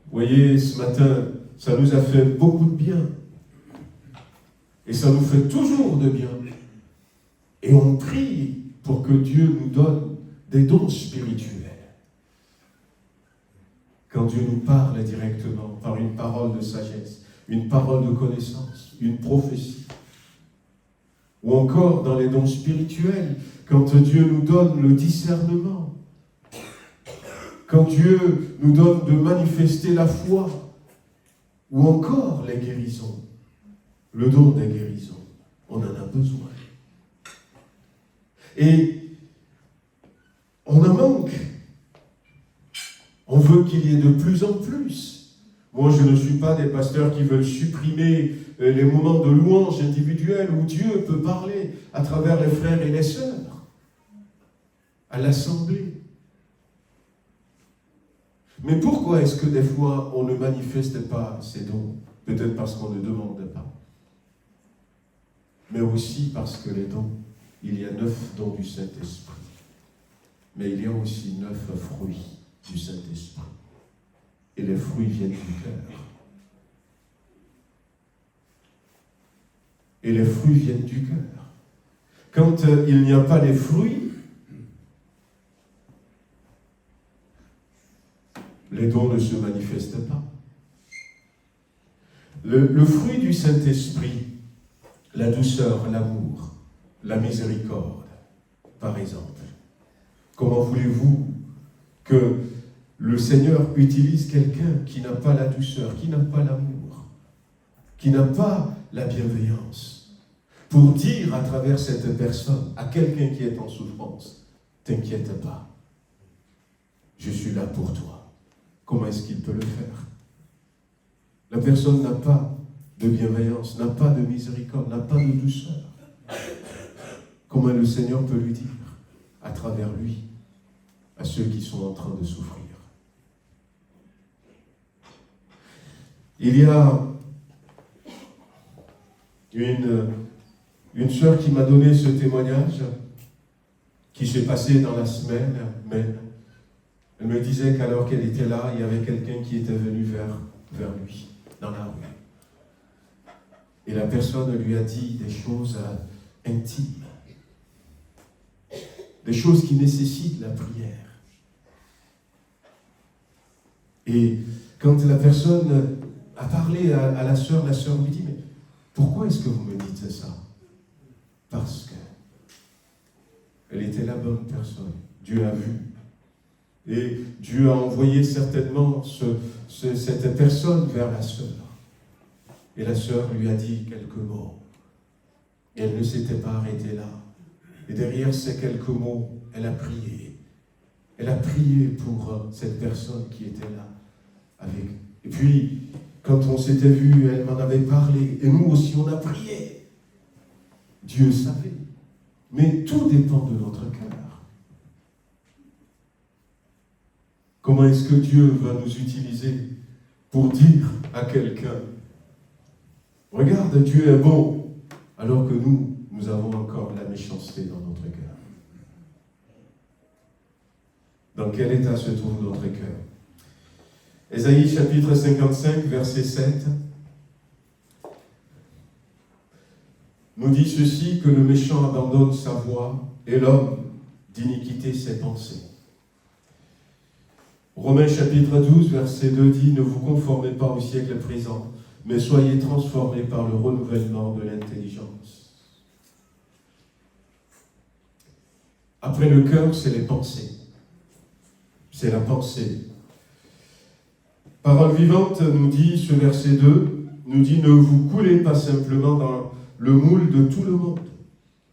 S3: Vous voyez, ce matin, ça nous a fait beaucoup de bien. Et ça nous fait toujours de bien. Et on prie pour que Dieu nous donne des dons spirituels. Quand Dieu nous parle directement par une parole de sagesse, une parole de connaissance, une prophétie, ou encore dans les dons spirituels, quand Dieu nous donne le discernement, quand Dieu nous donne de manifester la foi, ou encore les guérisons, le don des guérisons, on en a besoin. Et on en manque. On veut qu'il y ait de plus en plus. Moi, je ne suis pas des pasteurs qui veulent supprimer les moments de louange individuels où Dieu peut parler à travers les frères et les sœurs, à l'assemblée. Mais pourquoi est-ce que des fois on ne manifeste pas ces dons? Peut-être parce qu'on ne demande pas. Mais aussi parce que les dons, il y a 9 dons du Saint-Esprit. Mais il y a aussi 9 fruits du Saint-Esprit. Et les fruits viennent du cœur. Et les fruits viennent du cœur. Quand il n'y a pas les fruits, les dons ne se manifestent pas. Le fruit du Saint-Esprit, la douceur, l'amour, la miséricorde, par exemple. Comment voulez-vous que le Seigneur utilise quelqu'un qui n'a pas la douceur, qui n'a pas l'amour, qui n'a pas la bienveillance, pour dire à travers cette personne, à quelqu'un qui est en souffrance, t'inquiète pas, je suis là pour toi. Comment est-ce qu'il peut le faire? La personne n'a pas de bienveillance, n'a pas de miséricorde, n'a pas de douceur. Comment le Seigneur peut lui dire, à travers lui, à ceux qui sont en train de souffrir? Il y a une sœur qui m'a donné ce témoignage qui s'est passé dans la semaine même. Elle me disait qu'alors qu'elle était là, il y avait quelqu'un qui était venu vers lui, dans la rue. Et la personne lui a dit des choses intimes, des choses qui nécessitent la prière. Et quand la personne a parlé à la sœur lui dit, mais pourquoi est-ce que vous me dites ça? Parce que elle était la bonne personne. Dieu a vu. Et Dieu a envoyé certainement cette personne vers la sœur. Et la sœur lui a dit quelques mots. Et elle ne s'était pas arrêtée là. Et derrière ces quelques mots, elle a prié. Elle a prié pour cette personne qui était là avec. Et puis, quand on s'était vu, elle m'en avait parlé. Et nous aussi, on a prié. Dieu savait. Mais tout dépend de notre cœur. Comment est-ce que Dieu va nous utiliser pour dire à quelqu'un, regarde, Dieu est bon, alors que nous avons encore la méchanceté dans notre cœur. Dans quel état se trouve notre cœur? Ésaïe chapitre 55, verset 7. nous dit ceci, que le méchant abandonne sa voie et l'homme d'iniquité ses pensées. Romains chapitre 12, verset 2 dit, ne vous conformez pas au siècle présent, mais soyez transformés par le renouvellement de l'intelligence. Après le cœur, c'est les pensées. C'est la pensée. Parole vivante nous dit, ce verset 2, nous dit, ne vous coulez pas simplement dans le moule de tout le monde.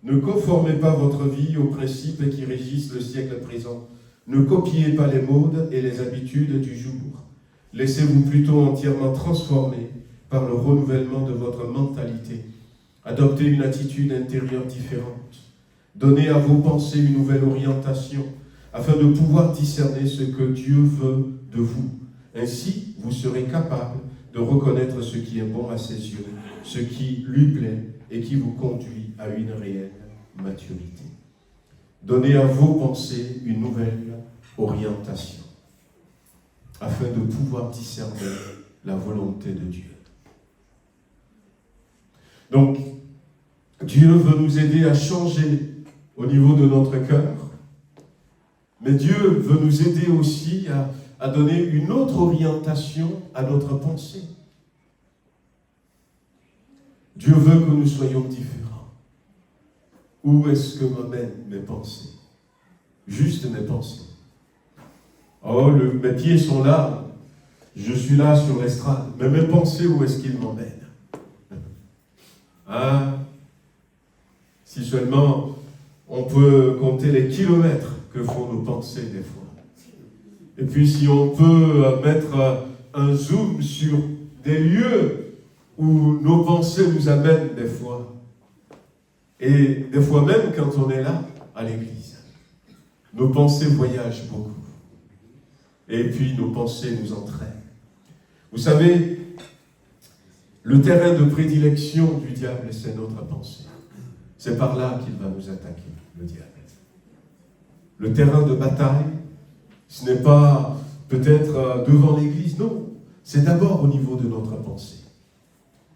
S3: Ne conformez pas votre vie aux principes qui régissent le siècle présent. Ne copiez pas les modes et les habitudes du jour. Laissez-vous plutôt entièrement transformer par le renouvellement de votre mentalité. Adoptez une attitude intérieure différente. Donnez à vos pensées une nouvelle orientation afin de pouvoir discerner ce que Dieu veut de vous. Ainsi, vous serez capable de reconnaître ce qui est bon à ses yeux, ce qui lui plaît et qui vous conduit à une réelle maturité. Donnez à vos pensées une nouvelle orientation afin de pouvoir discerner la volonté de Dieu. Donc, Dieu veut nous aider à changer au niveau de notre cœur, mais Dieu veut nous aider aussi à donner une autre orientation à notre pensée. Dieu veut que nous soyons différents. Où est-ce que m'amènent mes pensées? Juste mes pensées. Oh, mes pieds sont là, je suis là sur l'estrade, mais mes pensées, où est-ce qu'ils m'emmènent? Ah, si seulement on peut compter les kilomètres que font nos pensées des fois. Et puis si on peut mettre un zoom sur des lieux où nos pensées nous amènent des fois. Et des fois même quand on est là, à l'église, nos pensées voyagent beaucoup. Et puis nos pensées nous entraînent. Vous savez, le terrain de prédilection du diable, c'est notre pensée. C'est par là qu'il va nous attaquer, le diable. Le terrain de bataille, ce n'est pas peut-être devant l'église, non. C'est d'abord au niveau de notre pensée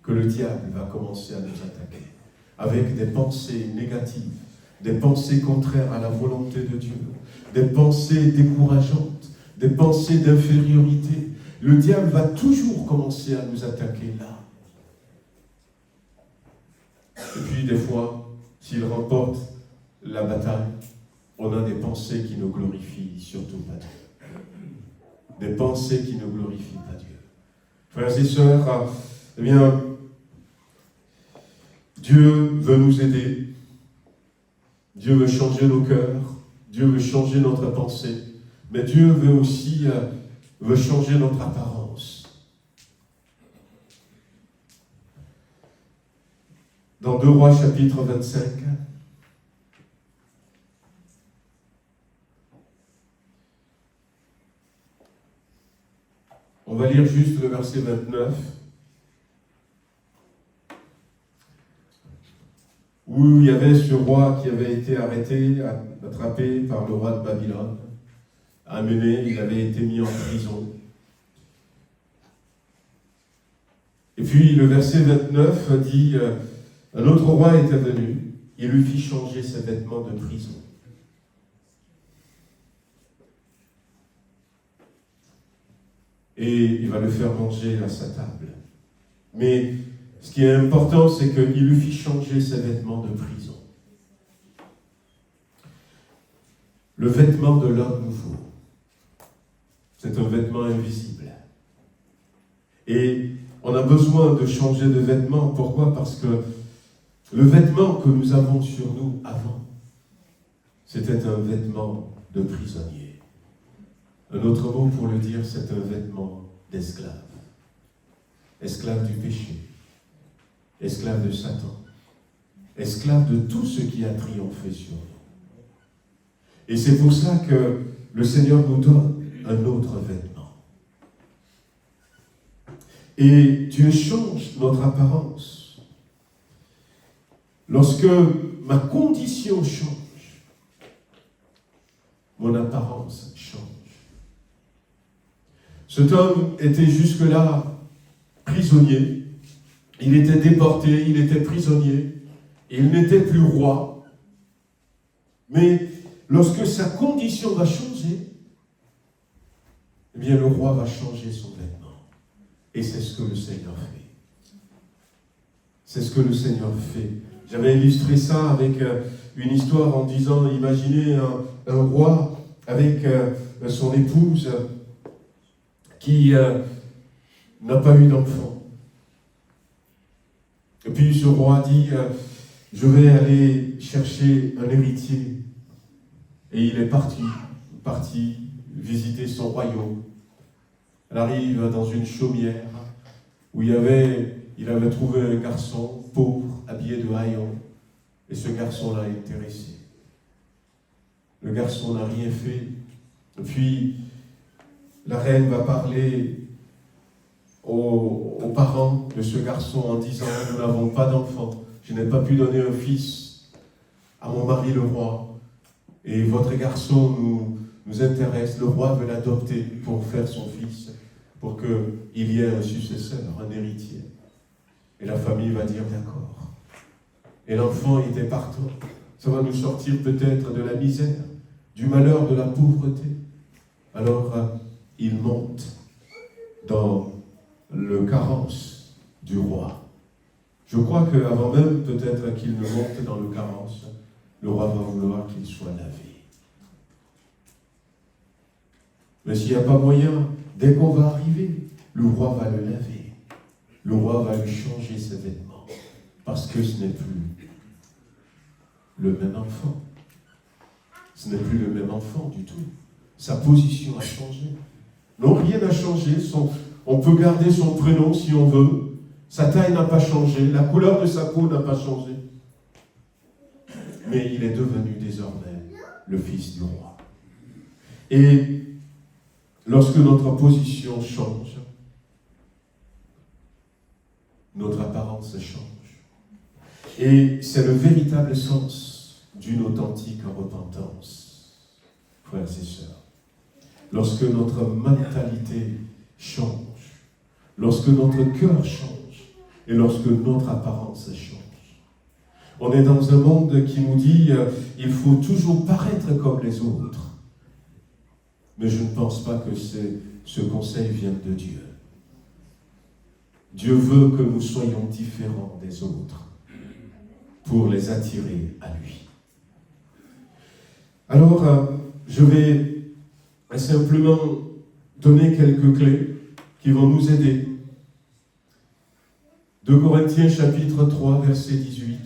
S3: que le diable va commencer à nous attaquer. Avec des pensées négatives, des pensées contraires à la volonté de Dieu, des pensées décourageantes, des pensées d'infériorité. Le diable va toujours commencer à nous attaquer là. Et puis des fois, s'il remporte la bataille, on a des pensées qui ne glorifient surtout pas Dieu. Des pensées qui ne glorifient pas Dieu. Frères et sœurs, eh bien, Dieu veut nous aider. Dieu veut changer nos cœurs. Dieu veut changer notre pensée. Mais Dieu veut aussi veut changer notre apparence. Dans 2 Rois chapitre 25, on va lire juste le verset 29, où il y avait ce roi qui avait été arrêté, attrapé par le roi de Babylone, amené, il avait été mis en prison. Et puis le verset 29 dit, un autre roi était venu, il lui fit changer ses vêtements de prison. Et il va le faire manger à sa table. Mais ce qui est important, c'est qu'il lui fit changer ses vêtements de prison. Le vêtement de l'homme nouveau, c'est un vêtement invisible. Et on a besoin de changer de vêtements. Pourquoi? Parce que le vêtement que nous avons sur nous avant, c'était un vêtement de prisonnier. Un autre mot pour le dire, c'est un vêtement d'esclave. Esclave du péché. Esclave de Satan. Esclave de tout ce qui a triomphé sur nous. Et c'est pour ça que le Seigneur nous donne un autre vêtement. Et Dieu change notre apparence. Lorsque ma condition change, mon apparence change. Cet homme était jusque-là prisonnier. Il était déporté, il était prisonnier. Il n'était plus roi. Mais lorsque sa condition va changer, eh bien le roi va changer son vêtement. Et c'est ce que le Seigneur fait. C'est ce que le Seigneur fait. J'avais illustré ça avec une histoire en disant, imaginez un roi avec son épouse qui n'a pas eu d'enfant. Et puis ce roi dit, je vais aller chercher un héritier. Et il est parti visiter son royaume. Elle arrive dans une chaumière où il avait trouvé un garçon pauvre, habillé de haillons. Et ce garçon l'a intéressé. Le garçon n'a rien fait. Et puis, la reine va parler aux parents de ce garçon en disant, nous n'avons pas d'enfant. Je n'ai pas pu donner un fils à mon mari le roi. Et votre garçon nous intéresse. Le roi veut l'adopter pour faire son fils, pour qu'il y ait un successeur, un héritier. Et la famille va dire d'accord. Et l'enfant était partant. Ça va nous sortir peut-être de la misère, du malheur, de la pauvreté. Alors, il monte dans le carrosse du roi. Je crois qu'avant même peut-être qu'il ne monte dans le carrosse, le roi va vouloir qu'il soit lavé. Mais s'il n'y a pas moyen, dès qu'on va arriver, le roi va le laver. Le roi va lui changer ses vêtements. Parce que ce n'est plus le même enfant. Ce n'est plus le même enfant du tout. Sa position a changé. Non, rien n'a changé. On peut garder son prénom si on veut. Sa taille n'a pas changé. La couleur de sa peau n'a pas changé. Mais il est devenu désormais le fils du roi. Et lorsque notre position change, notre apparence change. Et c'est le véritable sens d'une authentique repentance, frères et sœurs. Lorsque notre mentalité change, lorsque notre cœur change, et lorsque notre apparence change. On est dans un monde qui nous dit il faut toujours paraître comme les autres. Mais je ne pense pas que ce conseil vienne de Dieu. Dieu veut que nous soyons différents des autres pour les attirer à lui. Alors, je vais simplement donner quelques clés qui vont nous aider. 2 Corinthiens chapitre 3, verset 18.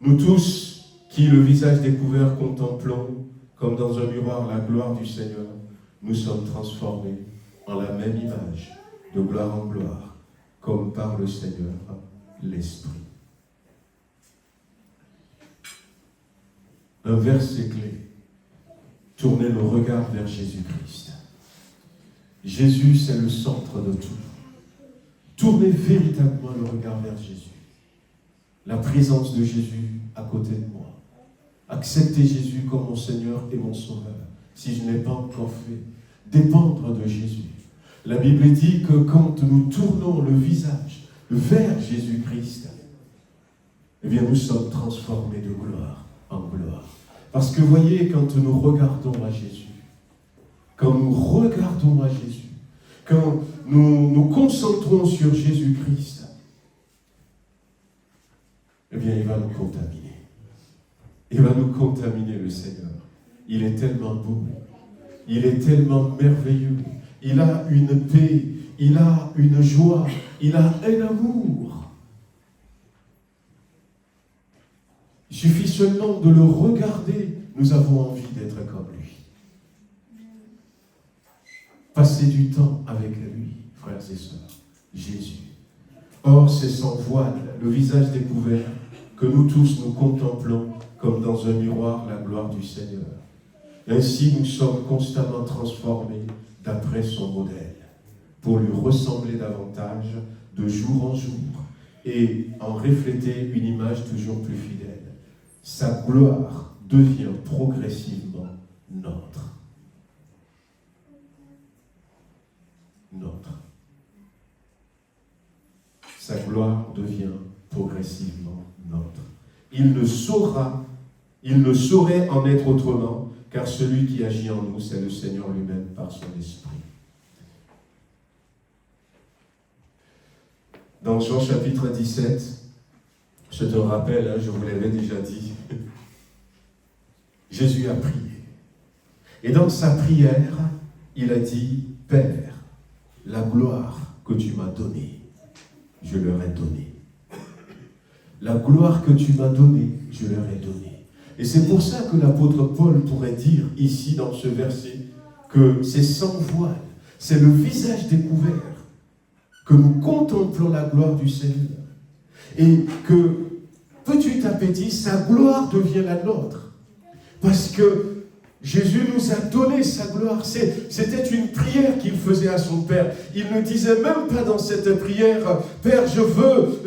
S3: Nous tous, qui le visage découvert contemplons, comme dans un miroir la gloire du Seigneur, nous sommes transformés en la même image, de gloire en gloire, comme par le Seigneur, l'Esprit. Un verset clé. Tournez nos regards vers Jésus-Christ. Jésus, c'est le centre de tout. Tournez véritablement le regard vers Jésus. La présence de Jésus à côté de moi. Accepter Jésus comme mon Seigneur et mon Sauveur, si je n'ai pas encore fait. Dépendre de Jésus. La Bible dit que quand nous tournons le visage vers Jésus-Christ, eh bien nous sommes transformés de gloire en gloire. Parce que voyez, quand nous regardons à Jésus, quand nous nous concentrons sur Jésus-Christ, eh bien il va nous contaminer. Il va nous contaminer, le Seigneur. Il est tellement beau, il est tellement merveilleux, il a une paix, il a une joie, il a un amour. Il suffit seulement de le regarder, nous avons envie d'être comme lui. Passer du temps avec lui, frères et sœurs, Jésus. Or, c'est sans voile, le visage découvert, que nous tous nous contemplons comme dans un miroir la gloire du Seigneur. Ainsi, nous sommes constamment transformés d'après son modèle, pour lui ressembler davantage de jour en jour et en refléter une image toujours plus fidèle. Sa gloire devient progressivement nôtre. Sa gloire devient progressivement nôtre. nôtre. Il ne saurait en être autrement, car celui qui agit en nous, c'est le Seigneur lui-même par son esprit. Dans Jean chapitre 17, je te rappelle, je vous l'avais déjà dit, Jésus a prié. Et dans sa prière, il a dit, Père, la gloire que tu m'as donnée, je leur ai donnée. La gloire que tu m'as donnée, je leur ai donnée. Et c'est pour ça que l'apôtre Paul pourrait dire ici dans ce verset que c'est sans voile, c'est le visage découvert que nous contemplons la gloire du Seigneur. Et que petit à petit, sa gloire devient la nôtre. Parce que Jésus nous a donné sa gloire. C'était une prière qu'il faisait à son Père. Il ne disait même pas dans cette prière, Père, je veux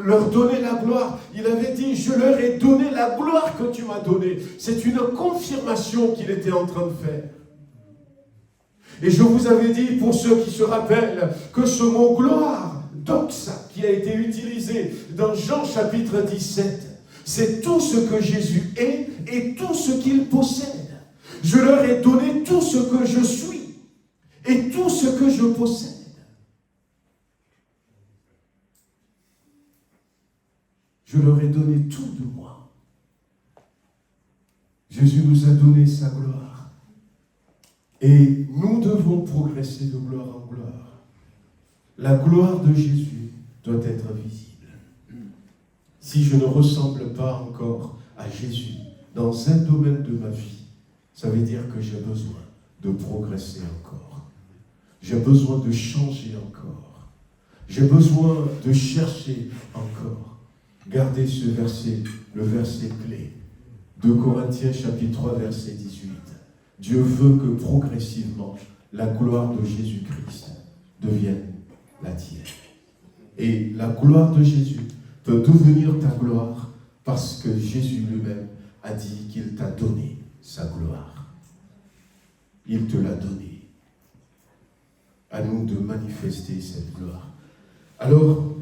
S3: leur donner la gloire. Il avait dit, je leur ai donné la gloire que tu m'as donnée. C'est une confirmation qu'il était en train de faire. Et je vous avais dit, pour ceux qui se rappellent, que ce mot gloire, doxa, qui a été utilisé dans Jean chapitre 17, c'est tout ce que Jésus est et tout ce qu'il possède. Je leur ai donné tout ce que je suis et tout ce que je possède. Je leur ai donné tout de moi. Jésus nous a donné sa gloire. Et nous devons progresser de gloire en gloire. La gloire de Jésus doit être visible. Si je ne ressemble pas encore à Jésus dans un domaine de ma vie, ça veut dire que j'ai besoin de progresser encore. J'ai besoin de changer encore. J'ai besoin de chercher encore. Gardez ce verset, le verset clé. 2 Corinthiens chapitre 3, verset 18. Dieu veut que progressivement, la gloire de Jésus-Christ devienne la tienne. Et la gloire de Jésus peut devenir ta gloire parce que Jésus lui-même a dit qu'il t'a donné sa gloire. Il te l'a donné. À nous de manifester cette gloire. Alors,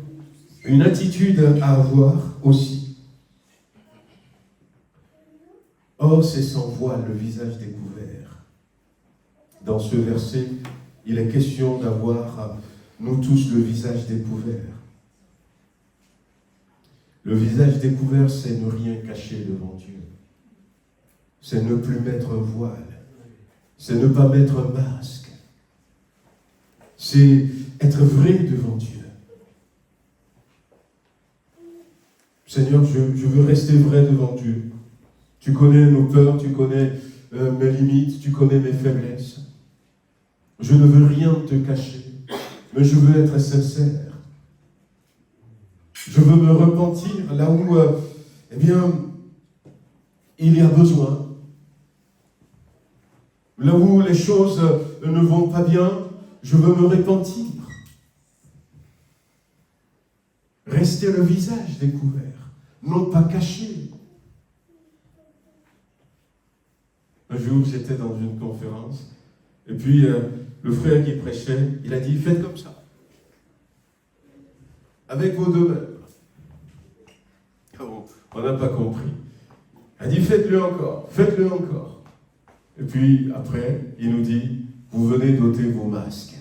S3: une attitude à avoir aussi. Or, c'est sans voile, le visage découvert. Dans ce verset, il est question d'avoir, nous tous, le visage découvert. Le visage découvert, c'est ne rien cacher devant Dieu. C'est ne plus mettre un voile. C'est ne pas mettre un masque. C'est être vrai devant Dieu. Seigneur, je veux rester vrai devant Dieu. Tu connais nos peurs, tu connais mes limites, tu connais mes faiblesses. Je ne veux rien te cacher, mais je veux être sincère. Je veux me repentir là où, il y a besoin. Là où les choses ne vont pas bien, je veux me repentir. Rester le visage découvert, non pas caché. Un jour, j'étais dans une conférence, et puis le frère qui prêchait, il a dit, faites comme ça. Avec vos deux mains. On n'a pas compris. Il a dit, faites-le encore, faites-le encore. Et puis, après, il nous dit, vous venez d'ôter vos masques.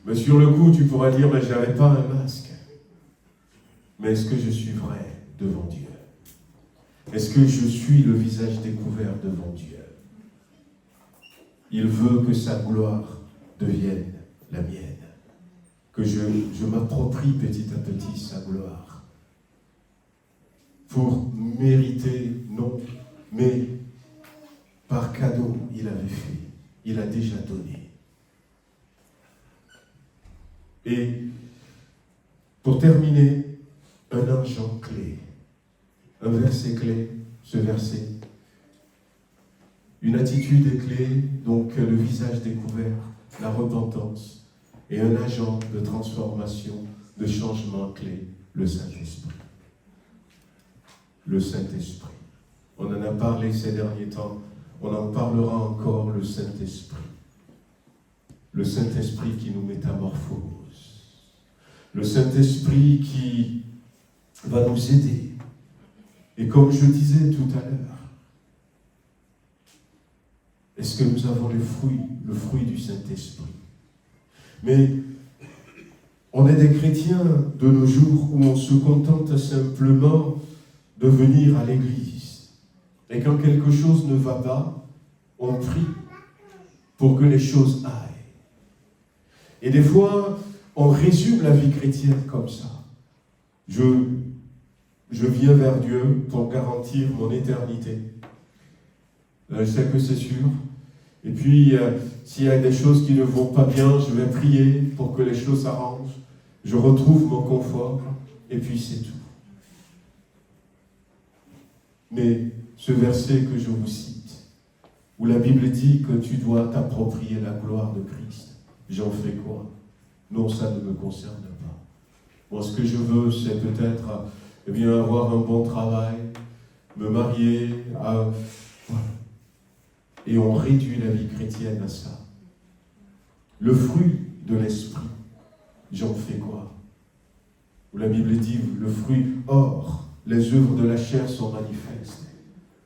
S3: Mais sur le coup, tu pourras dire, mais je n'avais pas un masque. Mais est-ce que je suis vrai devant Dieu? Est-ce que je suis le visage découvert devant Dieu? Il veut que sa gloire devienne la mienne. Que je m'approprie petit à petit sa gloire. Pour mériter, non, mais par cadeau, il avait fait. Il a déjà donné. Et pour terminer, un argent clé. Un verset clé, ce verset. Une attitude clé, donc le visage découvert, la repentance, et un agent de transformation, de changement clé, le Saint-Esprit. Le Saint-Esprit. On en a parlé ces derniers temps, on en parlera encore, le Saint-Esprit. Le Saint-Esprit qui nous métamorphose. le Saint-Esprit qui va nous aider. Et comme je disais tout à l'heure, est-ce que nous avons le fruit du Saint-Esprit? Mais on est des chrétiens de nos jours où on se contente simplement de venir à l'église. Et quand quelque chose ne va pas, on prie pour que les choses aillent. Et des fois, on résume la vie chrétienne comme ça. Je viens vers Dieu pour garantir mon éternité. Je sais que c'est sûr. Et puis, s'il y a des choses qui ne vont pas bien, je vais prier pour que les choses s'arrangent. Je retrouve mon confort. Et puis, c'est tout. Mais ce verset que je vous cite, où la Bible dit que tu dois t'approprier la gloire de Christ, j'en fais quoi? Non, ça ne me concerne pas. Moi, ce que je veux, c'est peut-être avoir un bon travail, me marier, voilà. Et on réduit la vie chrétienne à ça. Le fruit de l'esprit, j'en fais quoi? Où la Bible dit, le fruit, or, les œuvres de la chair sont manifestes.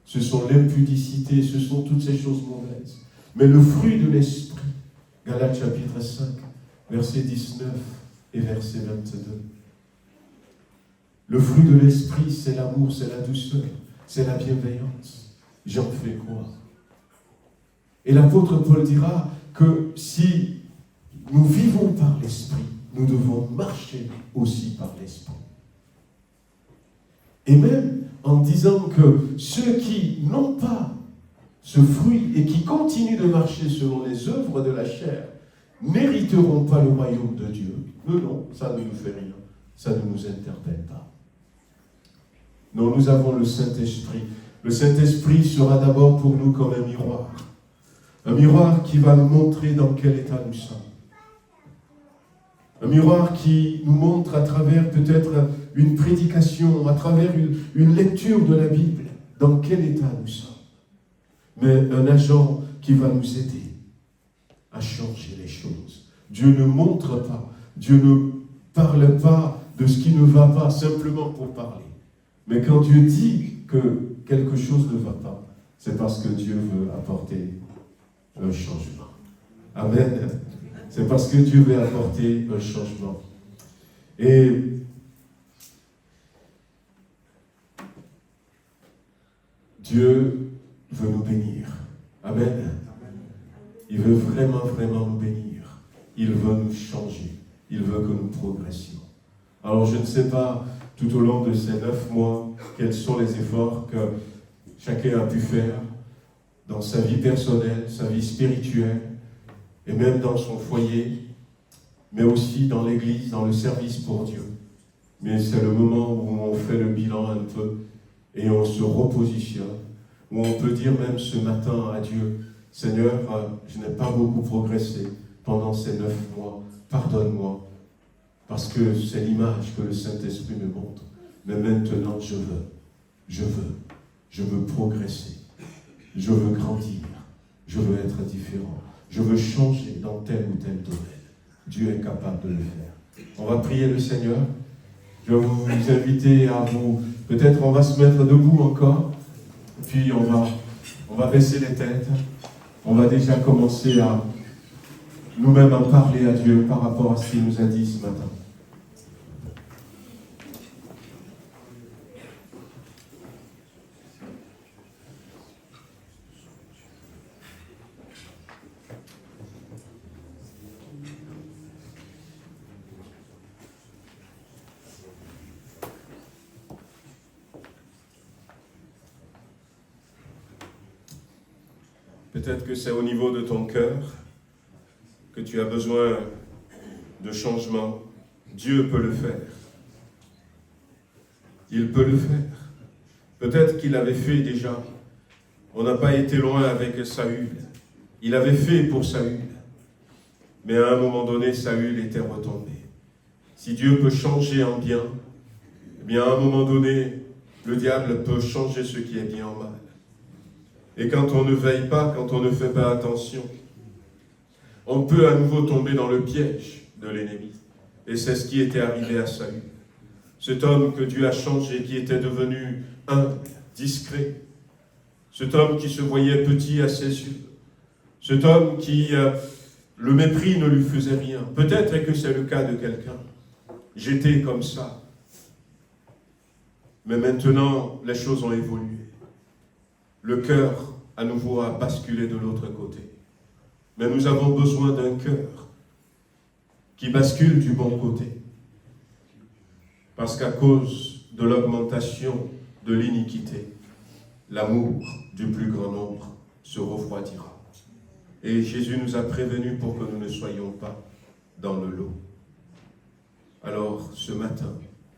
S3: Ce sont l'impudicité, ce sont toutes ces choses mauvaises. Mais le fruit de l'esprit, Galates chapitre 5, verset 19 et verset 22. Le fruit de l'esprit, c'est l'amour, c'est la douceur, c'est la bienveillance. J'en fais quoi? Et l'apôtre Paul dira que si nous vivons par l'esprit, nous devons marcher aussi par l'esprit. Et même en disant que ceux qui n'ont pas ce fruit et qui continuent de marcher selon les œuvres de la chair n'hériteront pas le royaume de Dieu. Non, ça ne nous fait rien. Ça ne nous interpelle pas. Non, nous avons le Saint-Esprit. Le Saint-Esprit sera d'abord pour nous comme un miroir. Un miroir qui va nous montrer dans quel état nous sommes. Un miroir qui nous montre à travers peut-être une prédication, à travers une lecture de la Bible, dans quel état nous sommes. Mais un agent qui va nous aider à changer les choses. Dieu ne montre pas, Dieu ne parle pas de ce qui ne va pas simplement pour parler. Mais quand Dieu dit que quelque chose ne va pas, c'est parce que Dieu veut apporter un changement. Amen. C'est parce que Dieu veut apporter un changement. Et Dieu veut nous bénir. Amen. Il veut vraiment, vraiment nous bénir. Il veut nous changer. Il veut que nous progressions. Alors je ne sais pas, tout au long de ces 9 mois, quels sont les efforts que chacun a pu faire dans sa vie personnelle, sa vie spirituelle, et même dans son foyer, mais aussi dans l'église, dans le service pour Dieu. Mais c'est le moment où on fait le bilan un peu et on se repositionne, où on peut dire même ce matin à Dieu, Seigneur, je n'ai pas beaucoup progressé pendant ces 9 mois, pardonne-moi, parce que c'est l'image que le Saint-Esprit me montre. Mais maintenant, je veux progresser, je veux grandir, je veux être différent. Je veux changer dans tel ou tel domaine. Dieu est capable de le faire. On va prier le Seigneur. Je vais vous inviter à vous... Peut-être on va se mettre debout encore. Puis on va baisser les têtes. On va déjà commencer à nous-mêmes en parler à Dieu par rapport à ce qu'il nous a dit ce matin. Peut-être que c'est au niveau de ton cœur que tu as besoin de changement. Dieu peut le faire. Il peut le faire. Peut-être qu'il avait fait déjà. On n'a pas été loin avec Saül. Il avait fait pour Saül. Mais à un moment donné, Saül était retombé. Si Dieu peut changer en bien, eh bien à un moment donné, le diable peut changer ce qui est bien en mal. Et quand on ne veille pas, quand on ne fait pas attention, on peut à nouveau tomber dans le piège de l'ennemi. Et c'est ce qui était arrivé à Saül. Cet homme que Dieu a changé, qui était devenu humble, discret. Cet homme qui se voyait petit à ses yeux. Cet homme qui, le mépris ne lui faisait rien. Peut-être que c'est le cas de quelqu'un. J'étais comme ça. Mais maintenant, les choses ont évolué. Le cœur, à nouveau, a basculé de l'autre côté. Mais nous avons besoin d'un cœur qui bascule du bon côté. Parce qu'à cause de l'augmentation de l'iniquité, l'amour du plus grand nombre se refroidira. Et Jésus nous a prévenus pour que nous ne soyons pas dans le lot. Alors, ce matin,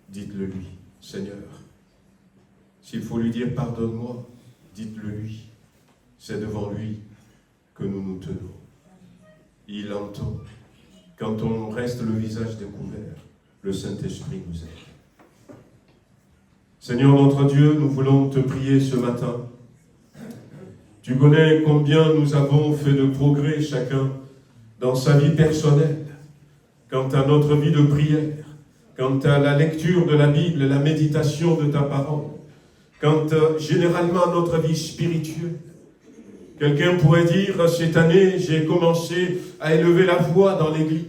S3: dites-le lui, Seigneur. S'il faut lui dire pardonne-moi, dites-le lui. C'est devant lui que nous nous tenons. Il entend. Quand on reste le visage découvert, le Saint-Esprit nous aide. Seigneur notre Dieu, nous voulons te prier ce matin. Tu connais combien nous avons fait de progrès chacun dans sa vie personnelle, quant à notre vie de prière, quant à la lecture de la Bible, la méditation de ta parole, quant généralement à notre vie spirituelle. Quelqu'un pourrait dire, cette année, j'ai commencé à élever la voix dans l'église.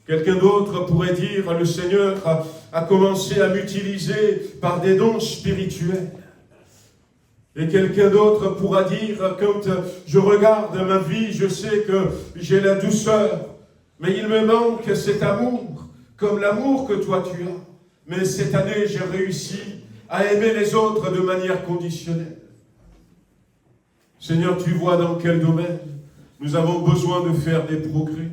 S3: Quelqu'un d'autre pourrait dire, le Seigneur a commencé à m'utiliser par des dons spirituels. Et quelqu'un d'autre pourra dire, quand je regarde ma vie, je sais que j'ai la douceur, mais il me manque cet amour, comme l'amour que toi tu as. Mais cette année, j'ai réussi à aimer les autres de manière conditionnelle. Seigneur, tu vois dans quel domaine nous avons besoin de faire des progrès.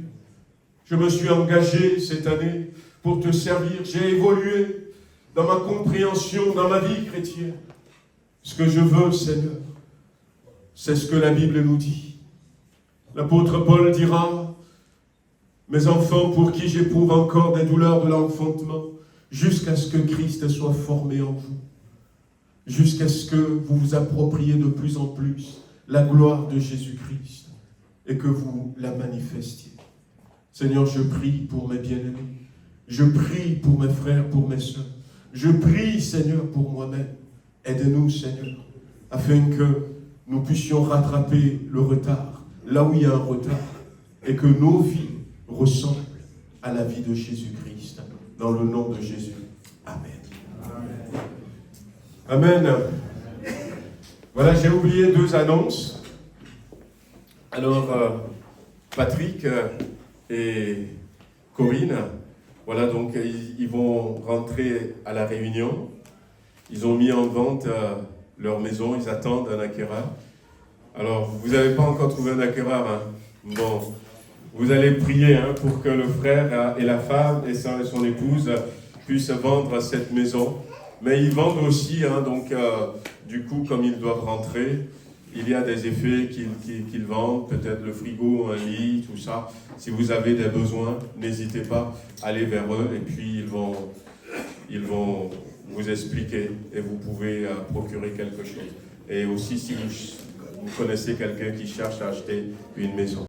S3: Je me suis engagé cette année pour te servir. J'ai évolué dans ma compréhension, dans ma vie chrétienne. Ce que je veux, Seigneur, c'est ce que la Bible nous dit. L'apôtre Paul dira, mes enfants pour qui j'éprouve encore des douleurs de l'enfantement, jusqu'à ce que Christ soit formé en vous, jusqu'à ce que vous vous appropriez de plus en plus la gloire de Jésus-Christ et que vous la manifestiez. Seigneur, je prie pour mes bien-aimés, je prie pour mes frères, pour mes sœurs, je prie, Seigneur, pour moi-même. Aide-nous, Seigneur, afin que nous puissions rattraper le retard, là où il y a un retard, et que nos vies ressemblent à la vie de Jésus-Christ. Dans le nom de Jésus. Amen. Amen. Amen. Voilà, j'ai oublié 2 annonces. Alors, Patrick et Corinne, voilà, donc ils vont rentrer à la Réunion. Ils ont mis en vente leur maison, ils attendent un acquéreur. Alors, vous n'avez pas encore trouvé un acquéreur, hein? Bon, vous allez prier pour que le frère et la femme et son épouse puissent vendre cette maison. Mais ils vendent aussi, donc du coup, comme ils doivent rentrer, il y a des effets qu'ils vendent, peut-être le frigo, un lit, tout ça. Si vous avez des besoins, n'hésitez pas à aller vers eux et puis ils vont vous expliquer et vous pouvez procurer quelque chose. Et aussi, si vous connaissez quelqu'un qui cherche à acheter une maison.